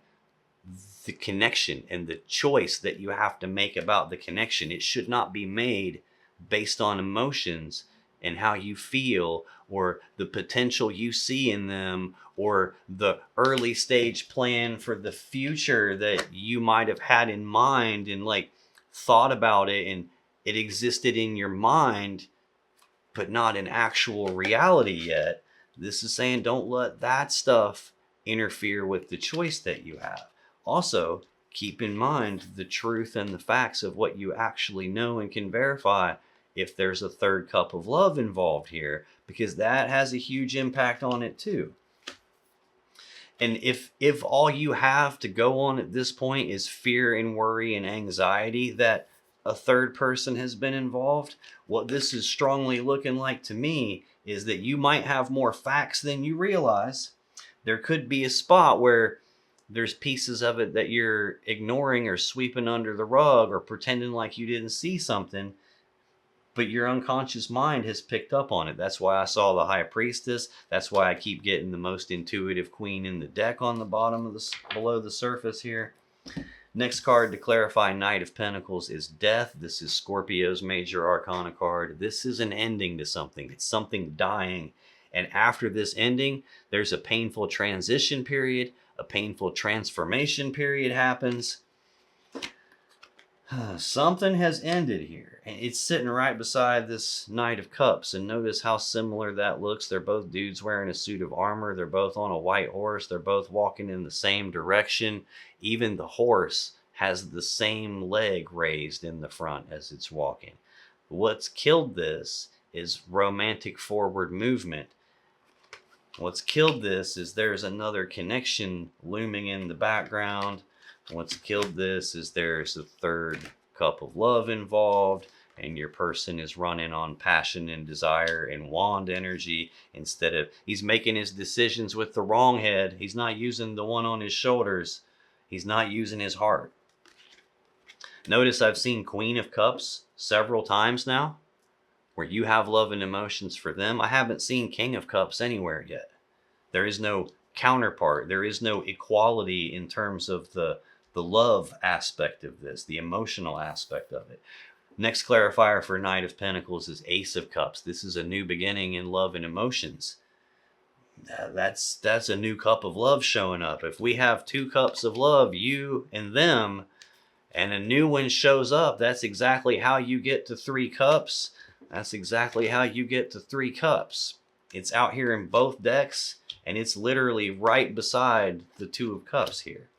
the connection and the choice that you have to make about the connection. It should not be made based on emotions and how you feel, or the potential you see in them, or the early stage plan for the future that you might have had in mind and like thought about it, and it existed in your mind but not in actual reality yet. This is saying don't let that stuff interfere with the choice that you have. Also, keep in mind the truth and the facts of what you actually know and can verify if there's a third cup of love involved here, because that has a huge impact on it too. And if all you have to go on at this point is fear and worry and anxiety that a third person has been involved, what this is strongly looking like to me is that you might have more facts than you realize. There could be a spot where there's pieces of it that you're ignoring or sweeping under the rug or pretending like you didn't see something, but your unconscious mind has picked up on it. That's why I saw the High Priestess. That's why I keep getting the most intuitive queen in the deck on the bottom of the below the surface here. Next card to clarify Knight of Pentacles is Death. This is Scorpio's major arcana card. This is an ending to something. It's something dying. And after this ending, there's a painful transition period. A painful transformation period happens. Something has ended here. And it's sitting right beside this Knight of Cups. And notice how similar that looks. They're both dudes wearing a suit of armor. They're both on a white horse. They're both walking in the same direction. Even the horse has the same leg raised in the front as it's walking. What's killed this is romantic forward movement. What's killed this is there's another connection looming in the background. What's killed this is there's a third cup of love involved, and your person is running on passion and desire and wand energy instead of, he's making his decisions with the wrong head. He's not using the one on his shoulders. He's not using his heart. Notice I've seen Queen of Cups several times now, where you have love and emotions for them. I haven't seen King of Cups anywhere yet. There is no counterpart. There is no equality in terms of the love aspect of this, the emotional aspect of it. Next clarifier for Knight of Pentacles is Ace of Cups. This is a new beginning in love and emotions. That's a new cup of love showing up. If we have two cups of love, you and them, and a new one shows up, that's exactly how you get to 3 cups. That's exactly how you get to 3 cups. It's out here in both decks, and it's literally right beside the 2 of Cups here.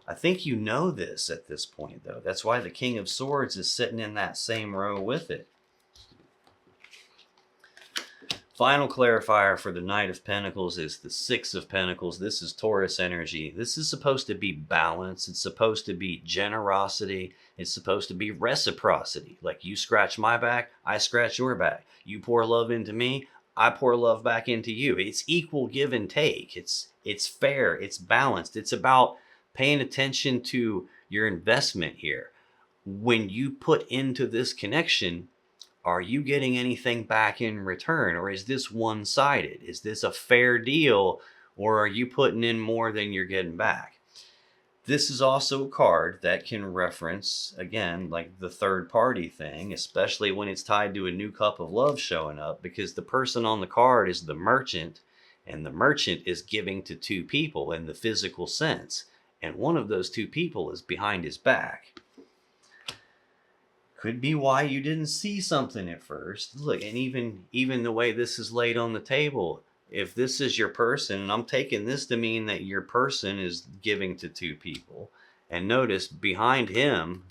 I think you know this at this point, though. That's why the King of Swords is sitting in that same row with it. Final clarifier for the Knight of Pentacles is the Six of Pentacles. This is Taurus energy. This is supposed to be balance. It's supposed to be generosity. It's supposed to be reciprocity. Like you scratch my back, I scratch your back. You pour love into me, I pour love back into you. It's equal give and take. It's fair. It's balanced. It's about paying attention to your investment here. When you put into this connection, are you getting anything back in return? Or is this one-sided? Is this a fair deal? Or are you putting in more than you're getting back? This is also a card that can reference, again, like the third party thing, especially when it's tied to a new cup of love showing up, because the person on the card is the merchant, and the merchant is giving to two people in the physical sense. And one of those two people is behind his back. Could be why you didn't see something at first. Look, and even the way this is laid on the table, if this is your person, and I'm taking this to mean that your person is giving to two people, and notice behind him,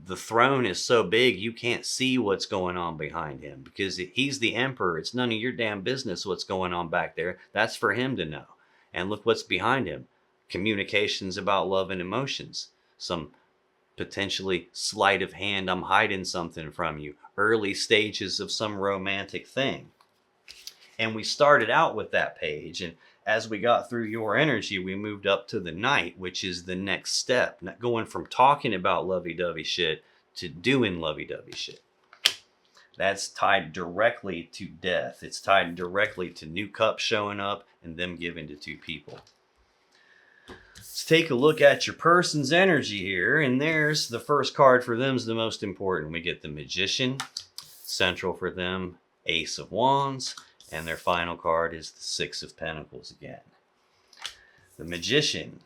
the throne is so big you can't see what's going on behind him because he's the emperor. It's none of your damn business what's going on back there. That's for him to know. And look what's behind him. Communications about love and emotions. Some potentially sleight of hand, I'm hiding something from you. Early stages of some romantic thing. And we started out with that page, and as we got through your energy, we moved up to the Knight, which is the next step. Not going from talking about lovey-dovey shit to doing lovey-dovey shit. That's tied directly to death. It's tied directly to new cups showing up and them giving to two people. Let's take a look at your person's energy here, and there's the first card for them is the most important. We get the Magician, central for them, Ace of Wands, and their final card is the Six of Pentacles again. The Magician,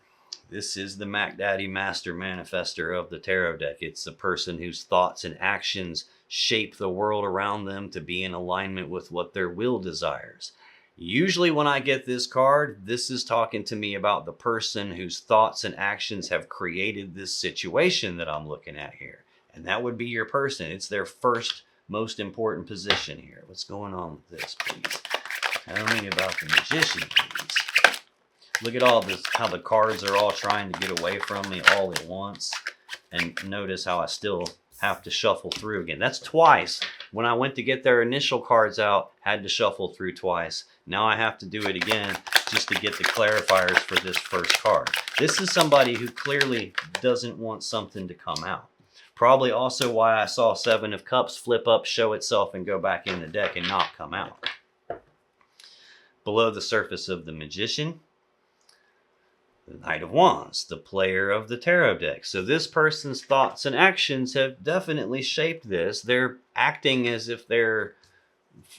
this is the Mac Daddy Master Manifester of the Tarot deck. It's the person whose thoughts and actions shape the world around them to be in alignment with what their will desires. Usually when I get this card, this is talking to me about the person whose thoughts and actions have created this situation that I'm looking at here. And that would be your person. It's their first most important position here. What's going on with this, please? Tell me about the Magician, please. Look at all this, how the cards are all trying to get away from me all at once. And notice how I still have to shuffle through again. That's twice. When I went to get their initial cards out, had to shuffle through twice. Now I have to do it again just to get the clarifiers for this first card. This is somebody who clearly doesn't want something to come out. Probably also why I saw Seven of Cups flip up, show itself, and go back in the deck and not come out. Below the surface of the Magician, the Knight of Wands, the player of the tarot deck. So this person's thoughts and actions have definitely shaped this. They're acting as if they're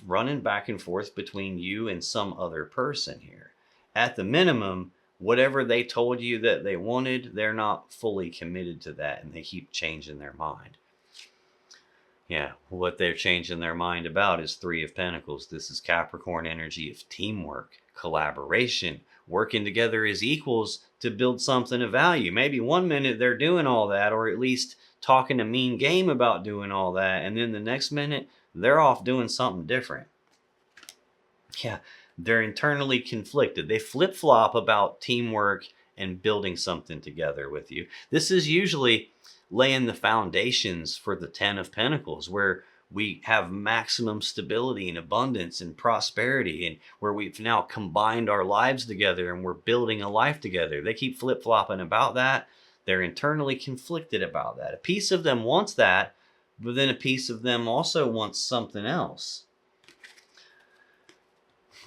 running back and forth between you and some other person here. At the minimum, whatever they told you that they wanted, they're not fully committed to that, and they keep changing their mind. Yeah, what they're changing their mind about is Three of Pentacles. This is Capricorn energy of teamwork, collaboration, working together as equals to build something of value. Maybe one minute they're doing all that, or at least talking a mean game about doing all that, and then the next minute they're off doing something different. Yeah, they're internally conflicted. They flip-flop about teamwork and building something together with you. This is usually laying the foundations for the Ten of Pentacles, where we have maximum stability and abundance and prosperity, and where we've now combined our lives together and we're building a life together. They keep flip-flopping about that. They're internally conflicted about that. A piece of them wants that, but then a piece of them also wants something else.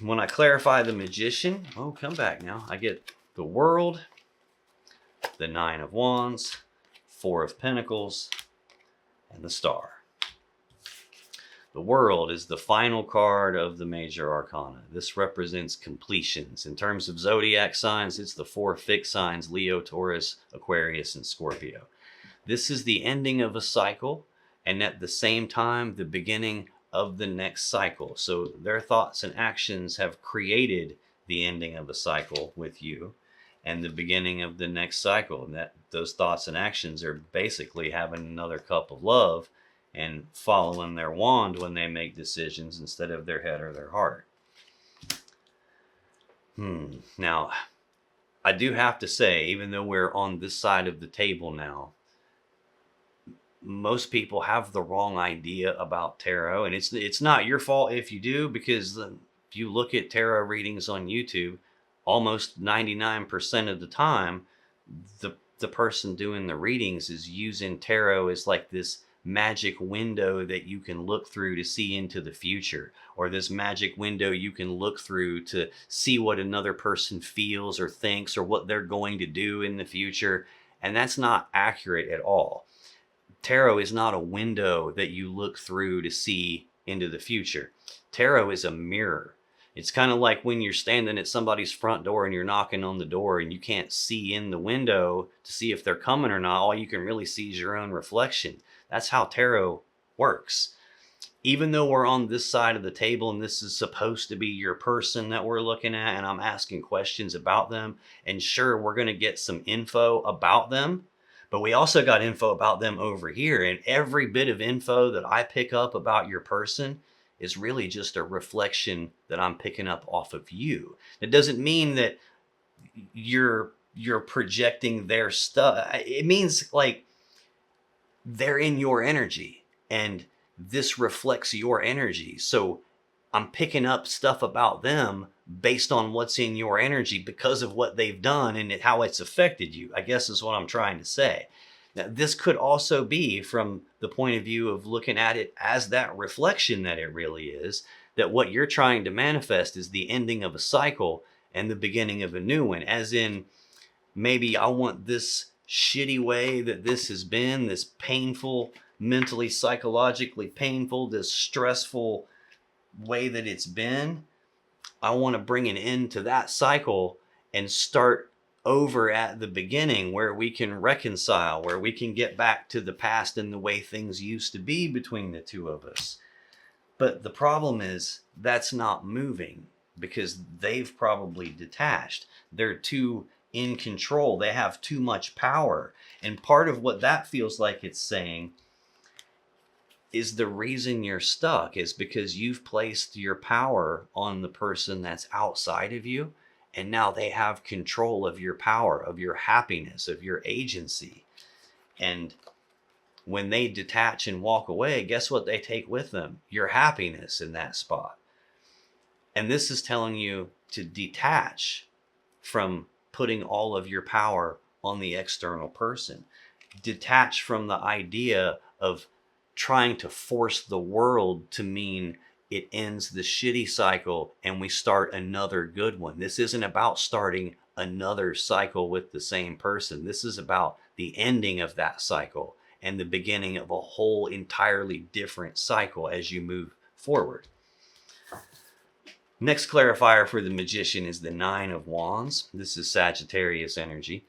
When I clarify the Magician, oh, come back now. I get the World, the Nine of Wands, Four of Pentacles, and the Star. The World is the final card of the major arcana. This represents completions. In terms of zodiac signs, it's the four fixed signs: Leo, Taurus, Aquarius, and Scorpio. This is the ending of a cycle, and at the same time, the beginning of the next cycle. So their thoughts and actions have created the ending of a cycle with you. and the beginning of the next cycle. And that those thoughts and actions are basically having another cup of love and following their wand when they make decisions instead of their head or their heart. Now, I do have to say, even though we're on this side of the table now, most people have the wrong idea about tarot, and it's not your fault if you do, because if you look at tarot readings on YouTube, almost 99% of the time, the person doing the readings is using tarot as like this magic window that you can look through to see into the future, or this magic window you can look through to see what another person feels or thinks or what they're going to do in the future. And that's not accurate at all. Tarot is not a window that you look through to see into the future. Tarot is a mirror. It's kind of like when you're standing at somebody's front door and you're knocking on the door and you can't see in the window to see if they're coming or not. All you can really see is your own reflection. That's how tarot works. Even though we're on this side of the table and this is supposed to be your person that we're looking at, and I'm asking questions about them, and sure, we're going to get some info about them, but we also got info about them over here. And every bit of info that I pick up about your person is really just a reflection that I'm picking up off of you. It doesn't mean that you're projecting their stuff. It means like they're in your energy and this reflects your energy. So I'm picking up stuff about them based on what's in your energy because of what they've done and how it's affected you, I guess is what I'm trying to say. Now, this could also be from the point of view of looking at it as that reflection that it really is, that what you're trying to manifest is the ending of a cycle and the beginning of a new one. As in, maybe I want this shitty way that this has been, this painful, mentally, psychologically painful, this stressful way that it's been. I want to bring an end to that cycle and start over at the beginning where we can reconcile, where we can get back to the past and the way things used to be between the two of us. But the problem is that's not moving because they've probably detached. They're too in control. They have too much power. And part of what that feels like it's saying is the reason you're stuck is because you've placed your power on the person that's outside of you. And now they have control of your power, of your happiness, of your agency. And when they detach and walk away, guess what they take with them? Your happiness in that spot. And this is telling you to detach from putting all of your power on the external person. Detach from the idea of trying to force the world to mean it ends the shitty cycle and we start another good one. This isn't about starting another cycle with the same person. This is about the ending of that cycle and the beginning of a whole entirely different cycle as you move forward. Next clarifier for the Magician is the Nine of Wands. This is Sagittarius energy.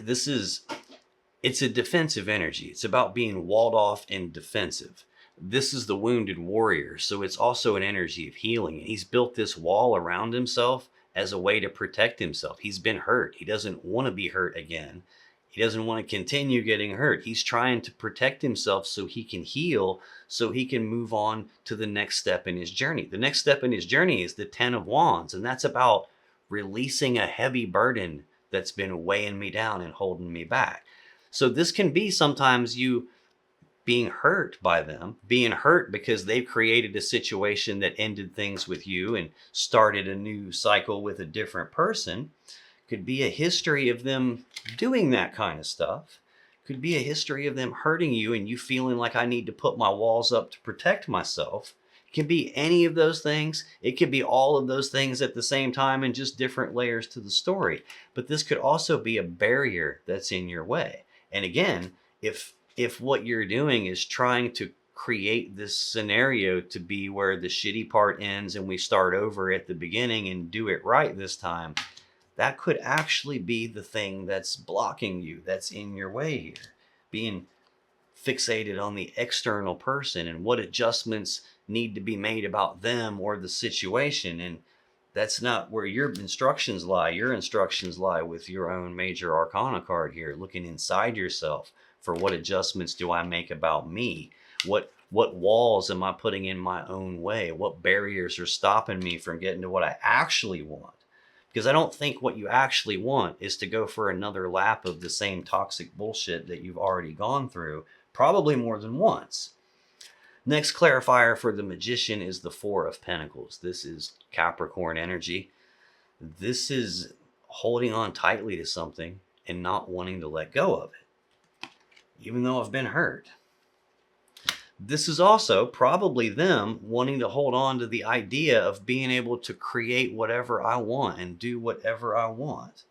It's a defensive energy. It's about being walled off and defensive. This is the wounded warrior, so it's also an energy of healing. And he's built this wall around himself as a way to protect himself. He's been hurt. He doesn't want to be hurt again. He doesn't want to continue getting hurt. He's trying to protect himself so he can heal, so he can move on to the next step in his journey. The next step in his journey is the Ten of Wands, and that's about releasing a heavy burden that's been weighing me down and holding me back. So this can be sometimes you being hurt by them, being hurt because they've created a situation that ended things with you and started a new cycle with a different person. Could be a history of them doing that kind of stuff. Could be a history of them hurting you and you feeling like I need to put my walls up to protect myself. It can be any of those things. It could be all of those things at the same time and just different layers to the story. But this could also be a barrier that's in your way. And again, if what you're doing is trying to create this scenario to be where the shitty part ends and we start over at the beginning and do it right this time, that could actually be the thing that's blocking you, that's in your way here. Being fixated on the external person and what adjustments need to be made about them or the situation. And That's not where your instructions lie. Your instructions lie with your own major arcana card here, looking inside yourself for what adjustments do I make about me? What walls am I putting in my own way? What barriers are stopping me from getting to what I actually want? Because I don't think what you actually want is to go for another lap of the same toxic bullshit that you've already gone through, probably more than once. Next clarifier for the Magician is the Four of Pentacles. This is Capricorn energy. This is holding on tightly to something and not wanting to let go of it, even though I've been hurt. This is also probably them wanting to hold on to the idea of being able to create whatever I want and do whatever I want.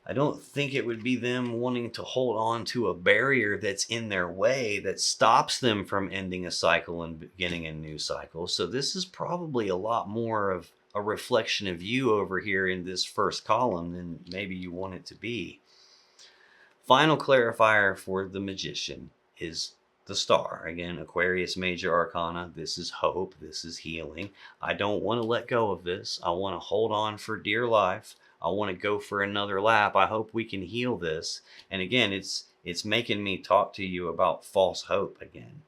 I don't think it would be them wanting to hold on to a barrier that's in their way that stops them from ending a cycle and beginning a new cycle. So this is probably a lot more of a reflection of you over here in this first column than maybe you want it to be. Final clarifier for the Magician is the Star. Again, Aquarius Major Arcana. This is hope. This is healing. I don't want to let go of this. I want to hold on for dear life. I want to go for another lap. I hope we can heal this. And again, it's making me talk to you about false hope again.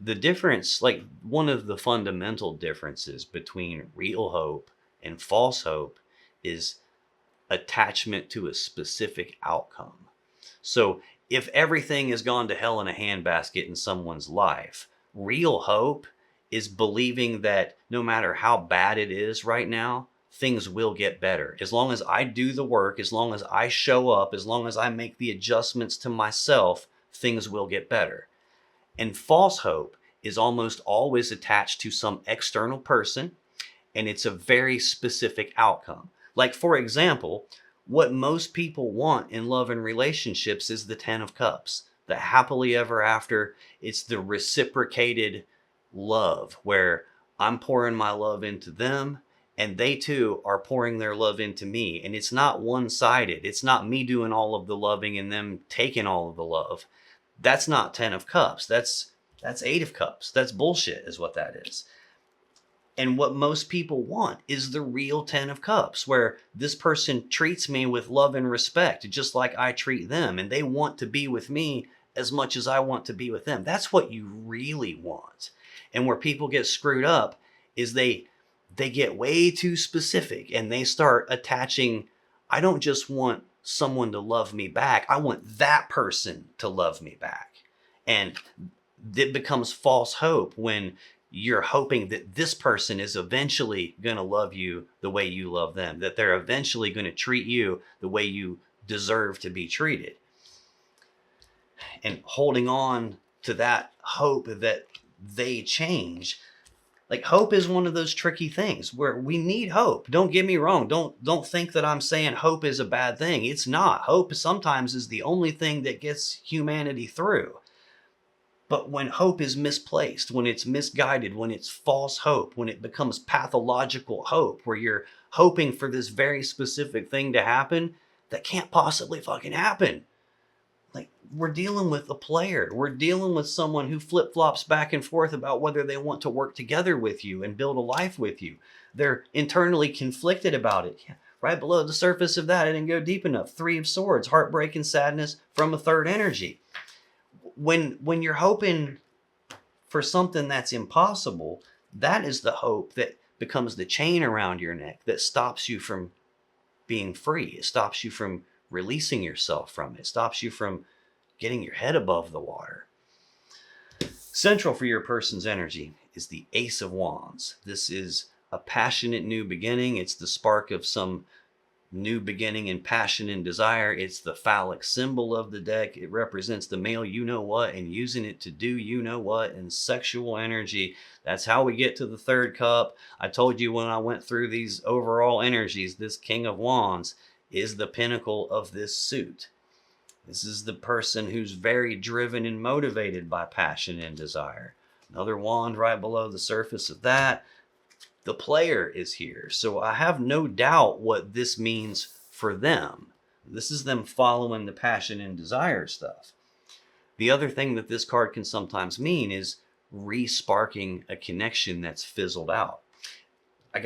The difference, like one of the fundamental differences between real hope and false hope is attachment to a specific outcome. So if everything has gone to hell in a handbasket in someone's life, real hope is believing that no matter how bad it is right now, things will get better. As long as I do the work, as long as I show up, as long as I make the adjustments to myself, things will get better. And false hope is almost always attached to some external person, and it's a very specific outcome. Like, for example, what most people want in love and relationships is the 10 of Cups, the happily ever after. It's the reciprocated love where I'm pouring my love into them and they too are pouring their love into me. And it's not one-sided. It's not me doing all of the loving and them taking all of the love. That's not 10 of Cups. That's 8 of Cups. That's bullshit is what that is. And what most people want is the real 10 of Cups, where this person treats me with love and respect, just like I treat them. And they want to be with me as much as I want to be with them. That's what you really want. And where people get screwed up is they get way too specific and they start attaching, I don't just want someone to love me back. I want that person to love me back. And it becomes false hope when you're hoping that this person is eventually going to love you the way you love them, that they're eventually going to treat you the way you deserve to be treated. And holding on to that hope that they change. Like, hope is one of those tricky things where we need hope. Don't get me wrong. Don't think that I'm saying hope is a bad thing. It's not. Hope sometimes is the only thing that gets humanity through. But when hope is misplaced, when it's misguided, when it's false hope, when it becomes pathological hope, where you're hoping for this very specific thing to happen that can't possibly fucking happen. Like, we're dealing with a player. We're dealing with someone who flip-flops back and forth about whether they want to work together with you and build a life with you. They're internally conflicted about it. Yeah, right below the surface of that, I didn't go deep enough. 3 of Swords, heartbreak and sadness from a third energy. When you're hoping for something that's impossible, that is the hope that becomes the chain around your neck that stops you from being free. It stops you from releasing yourself from it. It stops you from getting your head above the water. Central for your person's energy is the Ace of Wands. This is a passionate new beginning. It's the spark of some new beginning in passion and desire. It's the phallic symbol of the deck. It represents the male you-know-what and using it to do you-know-what and sexual energy. That's how we get to the third cup. I told you when I went through these overall energies, this King of Wands is the pinnacle of this suit. This is the person who's very driven and motivated by passion and desire. Another wand right below the surface of that. The player is here. So I have no doubt what this means for them. This is them following the passion and desire stuff. The other thing that this card can sometimes mean is re-sparking a connection that's fizzled out. I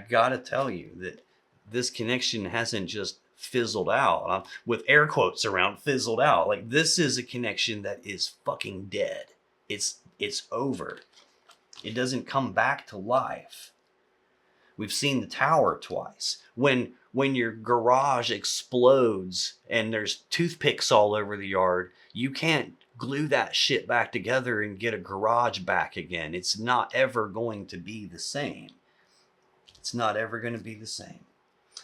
gotta tell you that this connection hasn't just fizzled out. With air quotes around fizzled out. Like, this is a connection that is fucking dead. It's over. It doesn't come back to life. We've seen the tower twice. When your garage explodes and there's toothpicks all over the yard, you can't glue that shit back together and get a garage back again. It's not ever going to be the same. It's not ever going to be the same.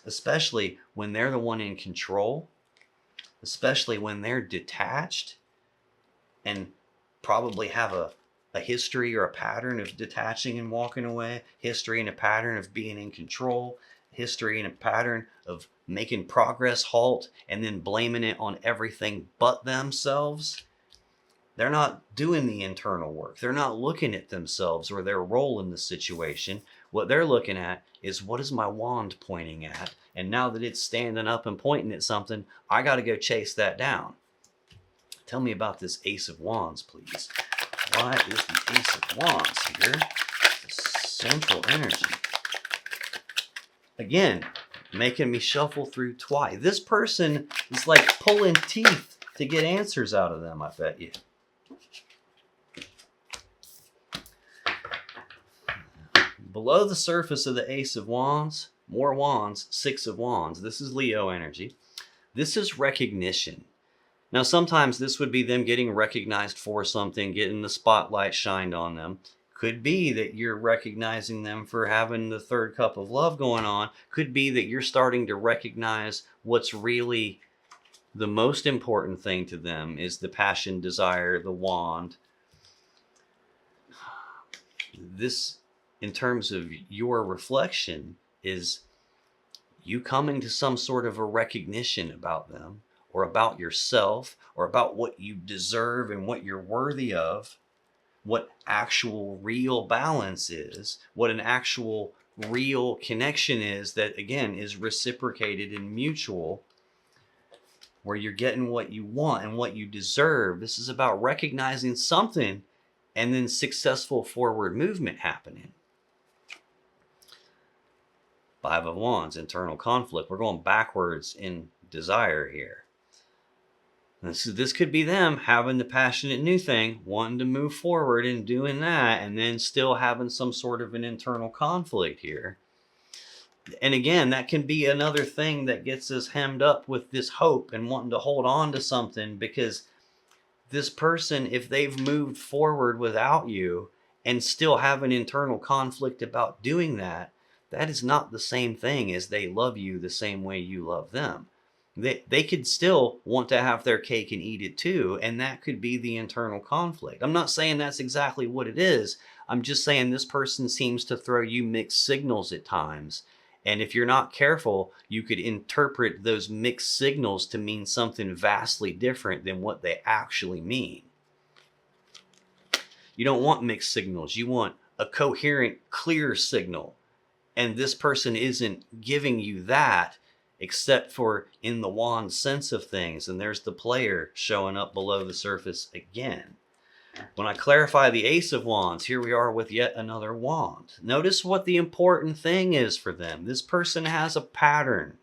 Especially when they're the one in control, especially when they're detached and probably have a history or a pattern of detaching and walking away, history and a pattern of being in control, history and a pattern of making progress halt and then blaming it on everything but themselves. They're not doing the internal work. They're not looking at themselves or their role in the situation. What they're looking at is, what is my wand pointing at? And now that it's standing up and pointing at something, I got to go chase that down. Tell me about this Ace of Wands, please. Why is the Ace of Wands here? The central energy. Again, making me shuffle through twice. This person is like pulling teeth to get answers out of them, I bet you. Below the surface of the Ace of Wands, more wands, Six of Wands. This is Leo energy. This is recognition. Now, sometimes this would be them getting recognized for something, getting the spotlight shined on them. Could be that you're recognizing them for having the third cup of love going on. Could be that you're starting to recognize what's really the most important thing to them is the passion, desire, the wand. This, in terms of your reflection, is you coming to some sort of a recognition about them, or about yourself, or about what you deserve and what you're worthy of, what actual real balance is, what an actual real connection is that, again, is reciprocated and mutual, where you're getting what you want and what you deserve. This is about recognizing something and then successful forward movement happening. Five of Wands, internal conflict. We're going backwards in desire here. This could be them having the passionate new thing, wanting to move forward and doing that, and then still having some sort of an internal conflict here. And again, that can be another thing that gets us hemmed up with this hope and wanting to hold on to something, because this person, if they've moved forward without you and still have an internal conflict about doing that, that is not the same thing as they love you the same way you love them. They could still want to have their cake and eat it too, and that could be the internal conflict. I'm not saying that's exactly what it is. I'm just saying this person seems to throw you mixed signals at times. And if you're not careful, you could interpret those mixed signals to mean something vastly different than what they actually mean. You don't want mixed signals. You want a coherent, clear signal. And this person isn't giving you that, except for in the wand sense of things. And there's the player showing up below the surface again. When I clarify the Ace of Wands, here we are with yet another wand. Notice what the important thing is for them. This person has a pattern.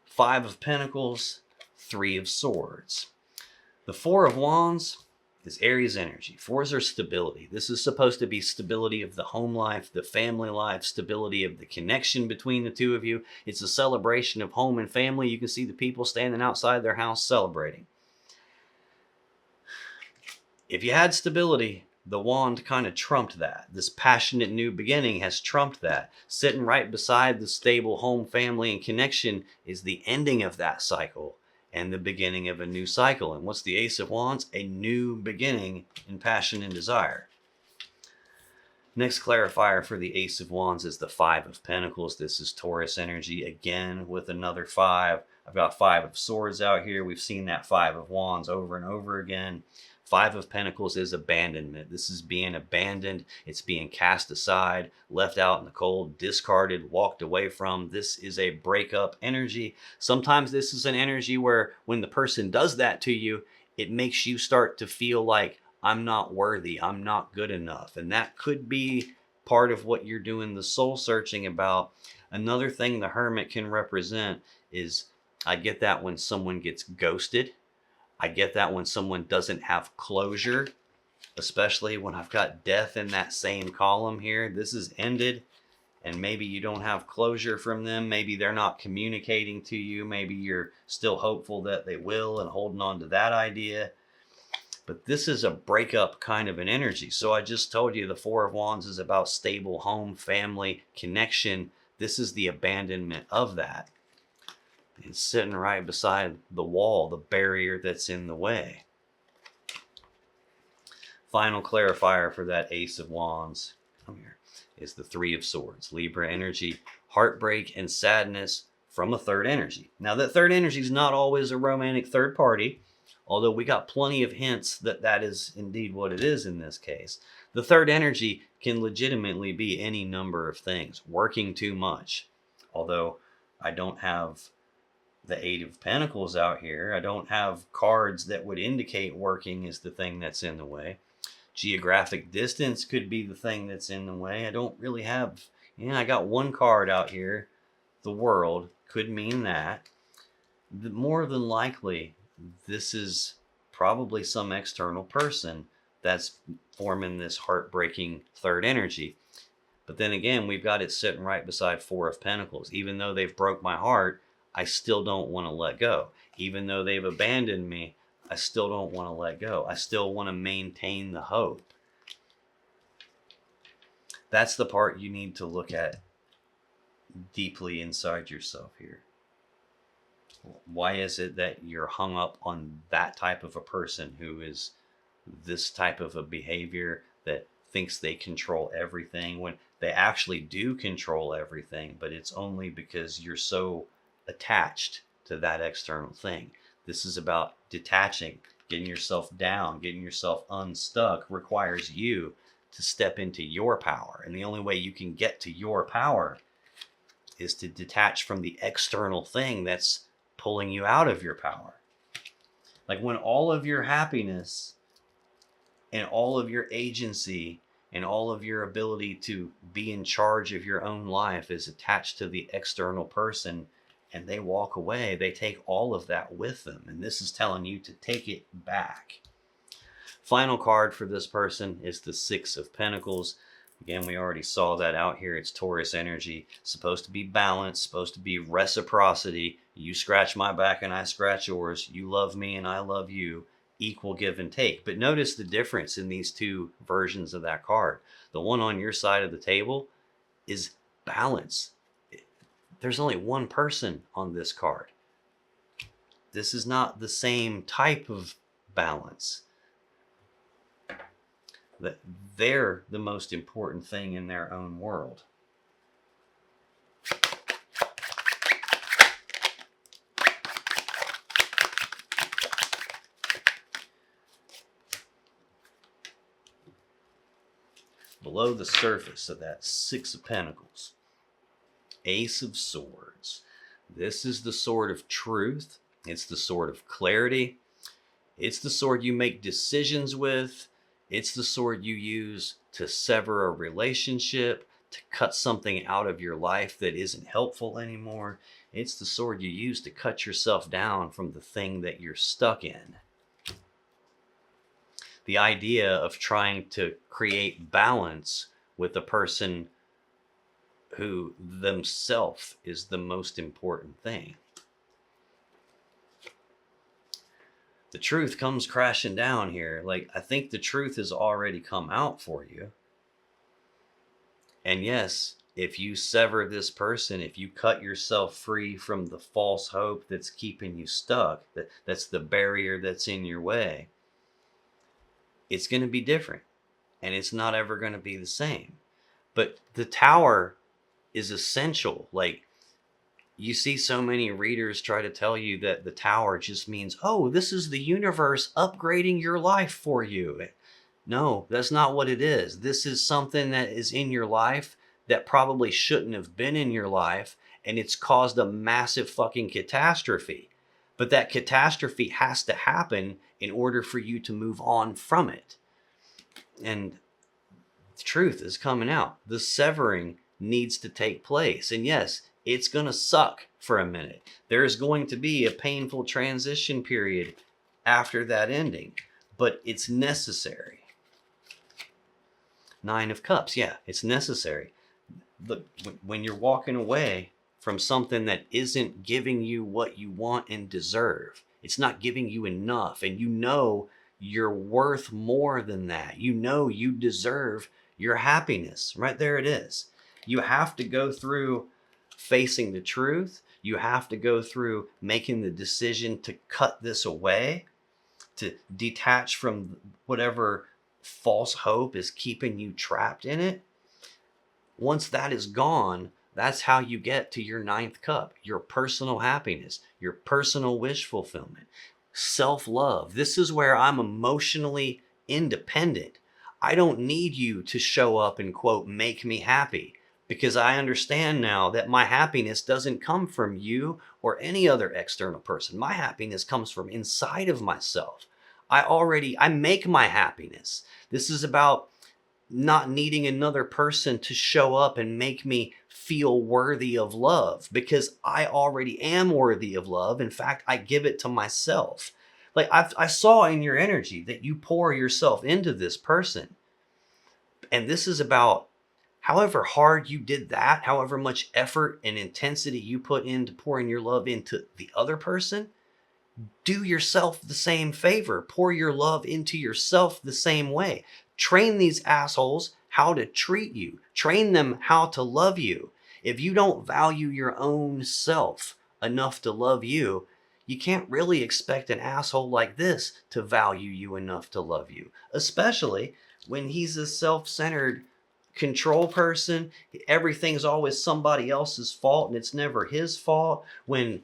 Five of Pentacles, Three of Swords. The Four of Wands is Aries energy. Fours are stability. This is supposed to be stability of the home life, the family life, stability of the connection between the two of you. It's a celebration of home and family. You can see the people standing outside their house celebrating. If you had stability, the wand kind of trumped that. This passionate new beginning has trumped that. Sitting right beside the stable home, family, and connection is the ending of that cycle and the beginning of a new cycle. And what's the Ace of Wands? A new beginning in passion and desire. Next clarifier for the Ace of Wands is the Five of Pentacles. This is Taurus energy again with another five. I've got Five of Swords out here. We've seen that Five of Wands over and over again. Five of Pentacles is abandonment. This is being abandoned. It's being cast aside, left out in the cold, discarded, walked away from. This is a breakup energy. Sometimes this is an energy where when the person does that to you, it makes you start to feel like, I'm not worthy, I'm not good enough. And that could be part of what you're doing the soul searching about. Another thing the Hermit can represent is, I get that when someone gets ghosted. I get that when someone doesn't have closure, especially when I've got death in that same column here. This is ended, and maybe you don't have closure from them. Maybe they're not communicating to you. Maybe you're still hopeful that they will and holding on to that idea. But this is a breakup kind of an energy. So I just told you the Four of Wands is about stable home, family, connection. This is the abandonment of that. It's sitting right beside the wall, the barrier that's in the way. Final clarifier for that Ace of Wands, come here, is the Three of Swords. Libra energy, heartbreak and sadness from a third energy. Now that third energy is not always a romantic third party, although we got plenty of hints that that is indeed what it is in this case. The third energy can legitimately be any number of things. Working too much. Although I don't have the Eight of Pentacles out here. I don't have cards that would indicate working is the thing that's in the way. Geographic distance could be the thing that's in the way. I don't really have, I got one card out here. The World could mean that. More than likely, this is probably some external person that's forming this heartbreaking third energy. But then again, we've got it sitting right beside Four of Pentacles. Even though they've broke my heart, I still don't want to let go. Even though they've abandoned me, I still don't want to let go. I still want to maintain the hope. That's the part you need to look at deeply inside yourself here. Why is it that you're hung up on that type of a person who is this type of a behavior that thinks they control everything when they actually do control everything, but it's only because you're so attached to that external thing. This is about detaching, getting yourself down, getting yourself unstuck requires you to step into your power. And the only way you can get to your power is to detach from the external thing that's pulling you out of your power. Like when all of your happiness and all of your agency and all of your ability to be in charge of your own life is attached to the external person, and they walk away, they take all of that with them. And this is telling you to take it back. Final card for this person is the Six of Pentacles. Again, we already saw that out here. It's Taurus energy, supposed to be balance, supposed to be reciprocity. You scratch my back and I scratch yours. You love me and I love you. Equal give and take. But notice the difference in these two versions of that card. The one on your side of the table is balance. There's only one person on this card. This is not the same type of balance. That they're the most important thing in their own world. Below the surface of that Six of Pentacles, Ace of Swords. This is the sword of truth. It's the sword of clarity. It's the sword you make decisions with. It's the sword you use to sever a relationship, to cut something out of your life that isn't helpful anymore. It's the sword you use to cut yourself down from the thing that you're stuck in. The idea of trying to create balance with a person who themselves is the most important thing. The truth comes crashing down here. Like, I think the truth has already come out for you. And yes, if you sever this person, if you cut yourself free from the false hope that's keeping you stuck, that's the barrier that's in your way, it's going to be different. And it's not ever going to be the same. But the Tower is essential. Like, you see so many readers try to tell you that the Tower just means, oh, this is the universe upgrading your life for you. No, that's not what it is. This is something that is in your life that probably shouldn't have been in your life, and it's caused a massive fucking catastrophe. But that catastrophe has to happen in order for you to move on from it. And The truth is coming out. The severing needs to take place. And yes, it's going to suck for a minute. There's going to be a painful transition period after that ending, but it's necessary. Nine of Cups. Yeah, it's necessary. When you're walking away from something that isn't giving you what you want and deserve, it's not giving you enough, and you know you're worth more than that. You know you deserve your happiness. Right there it is. You have to go through facing the truth. You have to go through making the decision to cut this away, to detach from whatever false hope is keeping you trapped in it. Once that is gone, that's how you get to your ninth cup, your personal happiness, your personal wish fulfillment, self-love. This is where I'm emotionally independent. I don't need you to show up and, quote, make me happy, because I understand now that my happiness doesn't come from you or any other external person. My happiness comes from inside of myself. I make my happiness. This is about not needing another person to show up and make me feel worthy of love, because I already am worthy of love. In fact, I give it to myself. Like I saw in your energy that you pour yourself into this person. And this is about however hard you did that, however much effort and intensity you put into pouring your love into the other person, do yourself the same favor. Pour your love into yourself the same way. Train these assholes how to treat you. Train them how to love you. If you don't value your own self enough to love you, you can't really expect an asshole like this to value you enough to love you, especially when he's a self-centered control person. Everything's always somebody else's fault and it's never his fault, when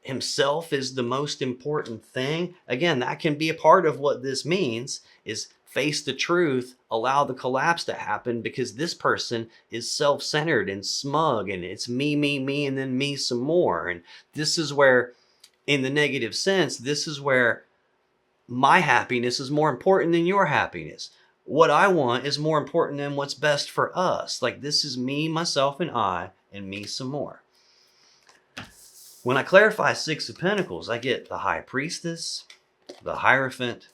himself is the most important thing. Again, that can be a part of what this means, is face the truth, allow the collapse to happen, because this person is self-centered and smug, and it's me, me, me, and then me some more. And this is where, in the negative sense, this is where my happiness is more important than your happiness. What I want is more important than what's best for us. Like, this is me, myself, and me some more. When I clarify Six of Pentacles, I get the High Priestess, the Hierophant,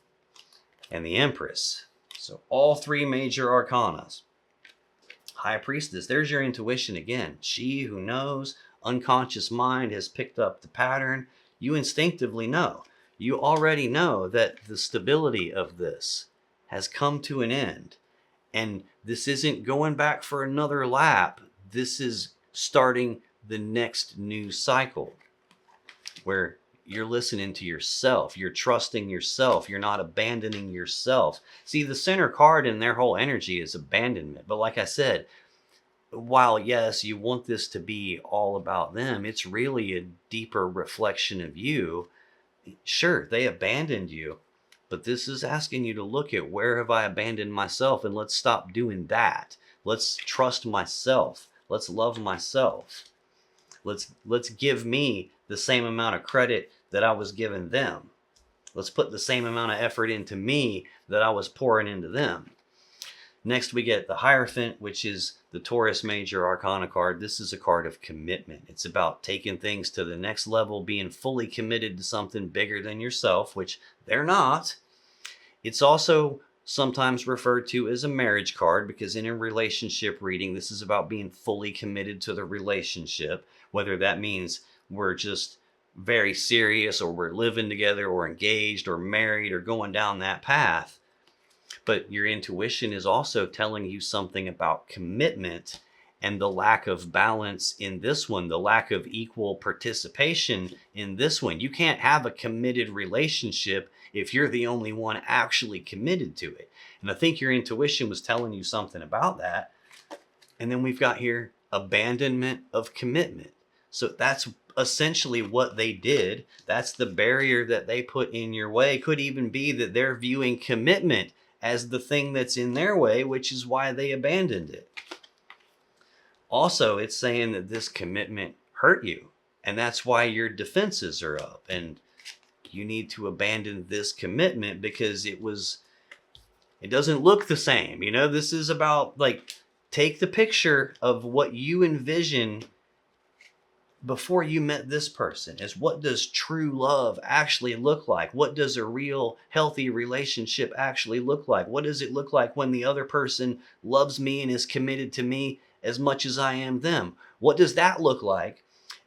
and the Empress. So all three major arcanas. High Priestess, there's your intuition again. She who knows, unconscious mind has picked up the pattern. You instinctively know. You already know that the stability of this has come to an end. And this isn't going back for another lap. This is starting the next new cycle, where you're listening to yourself, you're trusting yourself, you're not abandoning yourself. See, the center card in their whole energy is abandonment. But like I said, while yes, you want this to be all about them, it's really a deeper reflection of you. Sure, they abandoned you, but this is asking you to look at, where have I abandoned myself? And let's stop doing that. Let's trust myself. Let's love myself. Let's give me the same amount of credit that I was giving them. Let's put the same amount of effort into me that I was pouring into them. Next, we get the Hierophant, which is the Taurus Major Arcana card. This is a card of commitment. It's about taking things to the next level, being fully committed to something bigger than yourself, which they're not. It's also sometimes referred to as a marriage card, because in a relationship reading, this is about being fully committed to the relationship, whether that means we're just very serious, or we're living together, or engaged, or married, or going down that path. But your intuition is also telling you something about commitment and the lack of balance in this one, the lack of equal participation in this one. You can't have a committed relationship if you're the only one actually committed to it. And I think your intuition was telling you something about that. And then we've got here abandonment of commitment. So that's essentially what they did. That's the barrier that they put in your way. Could even be that they're viewing commitment as the thing that's in their way, which is why they abandoned it. Also, it's saying that this commitment hurt you, and that's why your defenses are up, and you need to abandon this commitment because it was It doesn't look the same. You know, this is about like, take the picture of what you envision before you met this person. Is what does true love actually look like? What does a real healthy relationship actually look like? What does it look like when the other person loves me and is committed to me as much as I am them? What does that look like?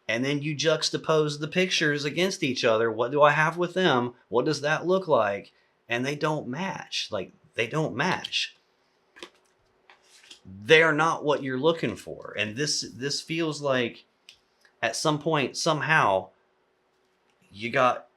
And then you juxtapose the pictures against each other. What do I have with them? What does that look like? And they don't match. Like, they don't match. They're not what you're looking for. And this feels like at some point, somehow, you got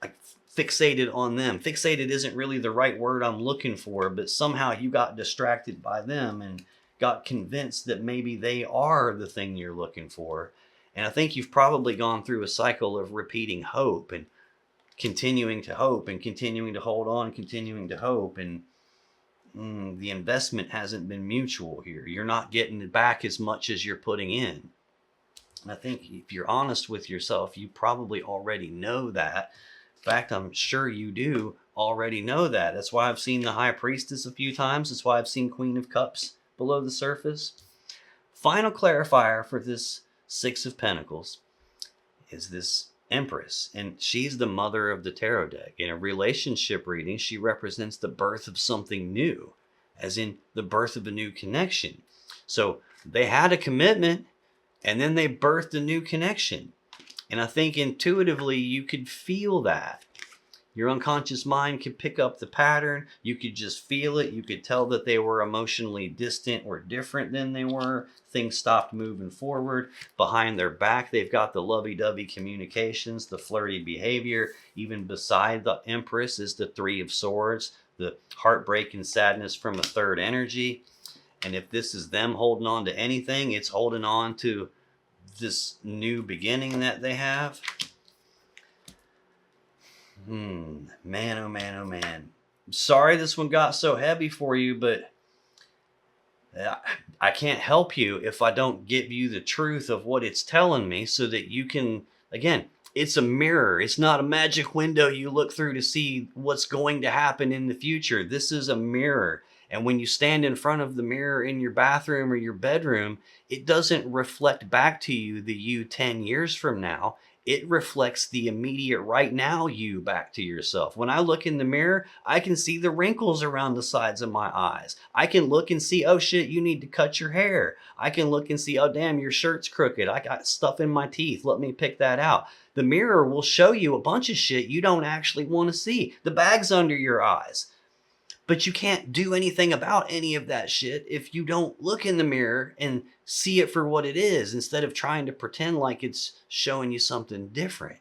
like fixated on them. Fixated isn't really the right word I'm looking for, but somehow you got distracted by them and got convinced that maybe they are the thing you're looking for. And I think you've probably gone through a cycle of repeating hope and continuing to hope and continuing to hold on, continuing to hope. And the investment hasn't been mutual here. You're not getting back as much as you're putting in. And I think if you're honest with yourself, you probably already know that. In fact, I'm sure you do already know that. That's why I've seen the High Priestess a few times. That's why I've seen Queen of Cups below the surface. Final clarifier for this Six of Pentacles is this Empress. And she's the mother of the tarot deck. In a relationship reading, she represents the birth of something new, as in the birth of a new connection. So they had a commitment, and then they birthed a new connection. And I think intuitively you could feel that. Your unconscious mind could pick up the pattern. You could just feel it. You could tell that they were emotionally distant or different than they were. Things stopped moving forward. Behind their back, they've got the lovey-dovey communications, the flirty behavior. Even beside the Empress is the Three of Swords, the heartbreak and sadness from a third energy. And if this is them holding on to anything, it's holding on to this new beginning that they have. Man, oh man, oh man. I'm sorry this one got so heavy for you, but I can't help you if I don't give you the truth of what it's telling me so that you can, again, it's a mirror. It's not a magic window you look through to see what's going to happen in the future. This is a mirror. And when you stand in front of the mirror in your bathroom or your bedroom, it doesn't reflect back to you the you 10 years from now. It reflects the immediate right now you back to yourself. When I look in the mirror, I can see the wrinkles around the sides of my eyes. I can look and see, oh shit, you need to cut your hair. I can look and see, oh damn, your shirt's crooked. I got stuff in my teeth. Let me pick that out. The mirror will show you a bunch of shit you don't actually want to see. The bag's under your eyes. But you can't do anything about any of that shit if you don't look in the mirror and see it for what it is, instead of trying to pretend like it's showing you something different.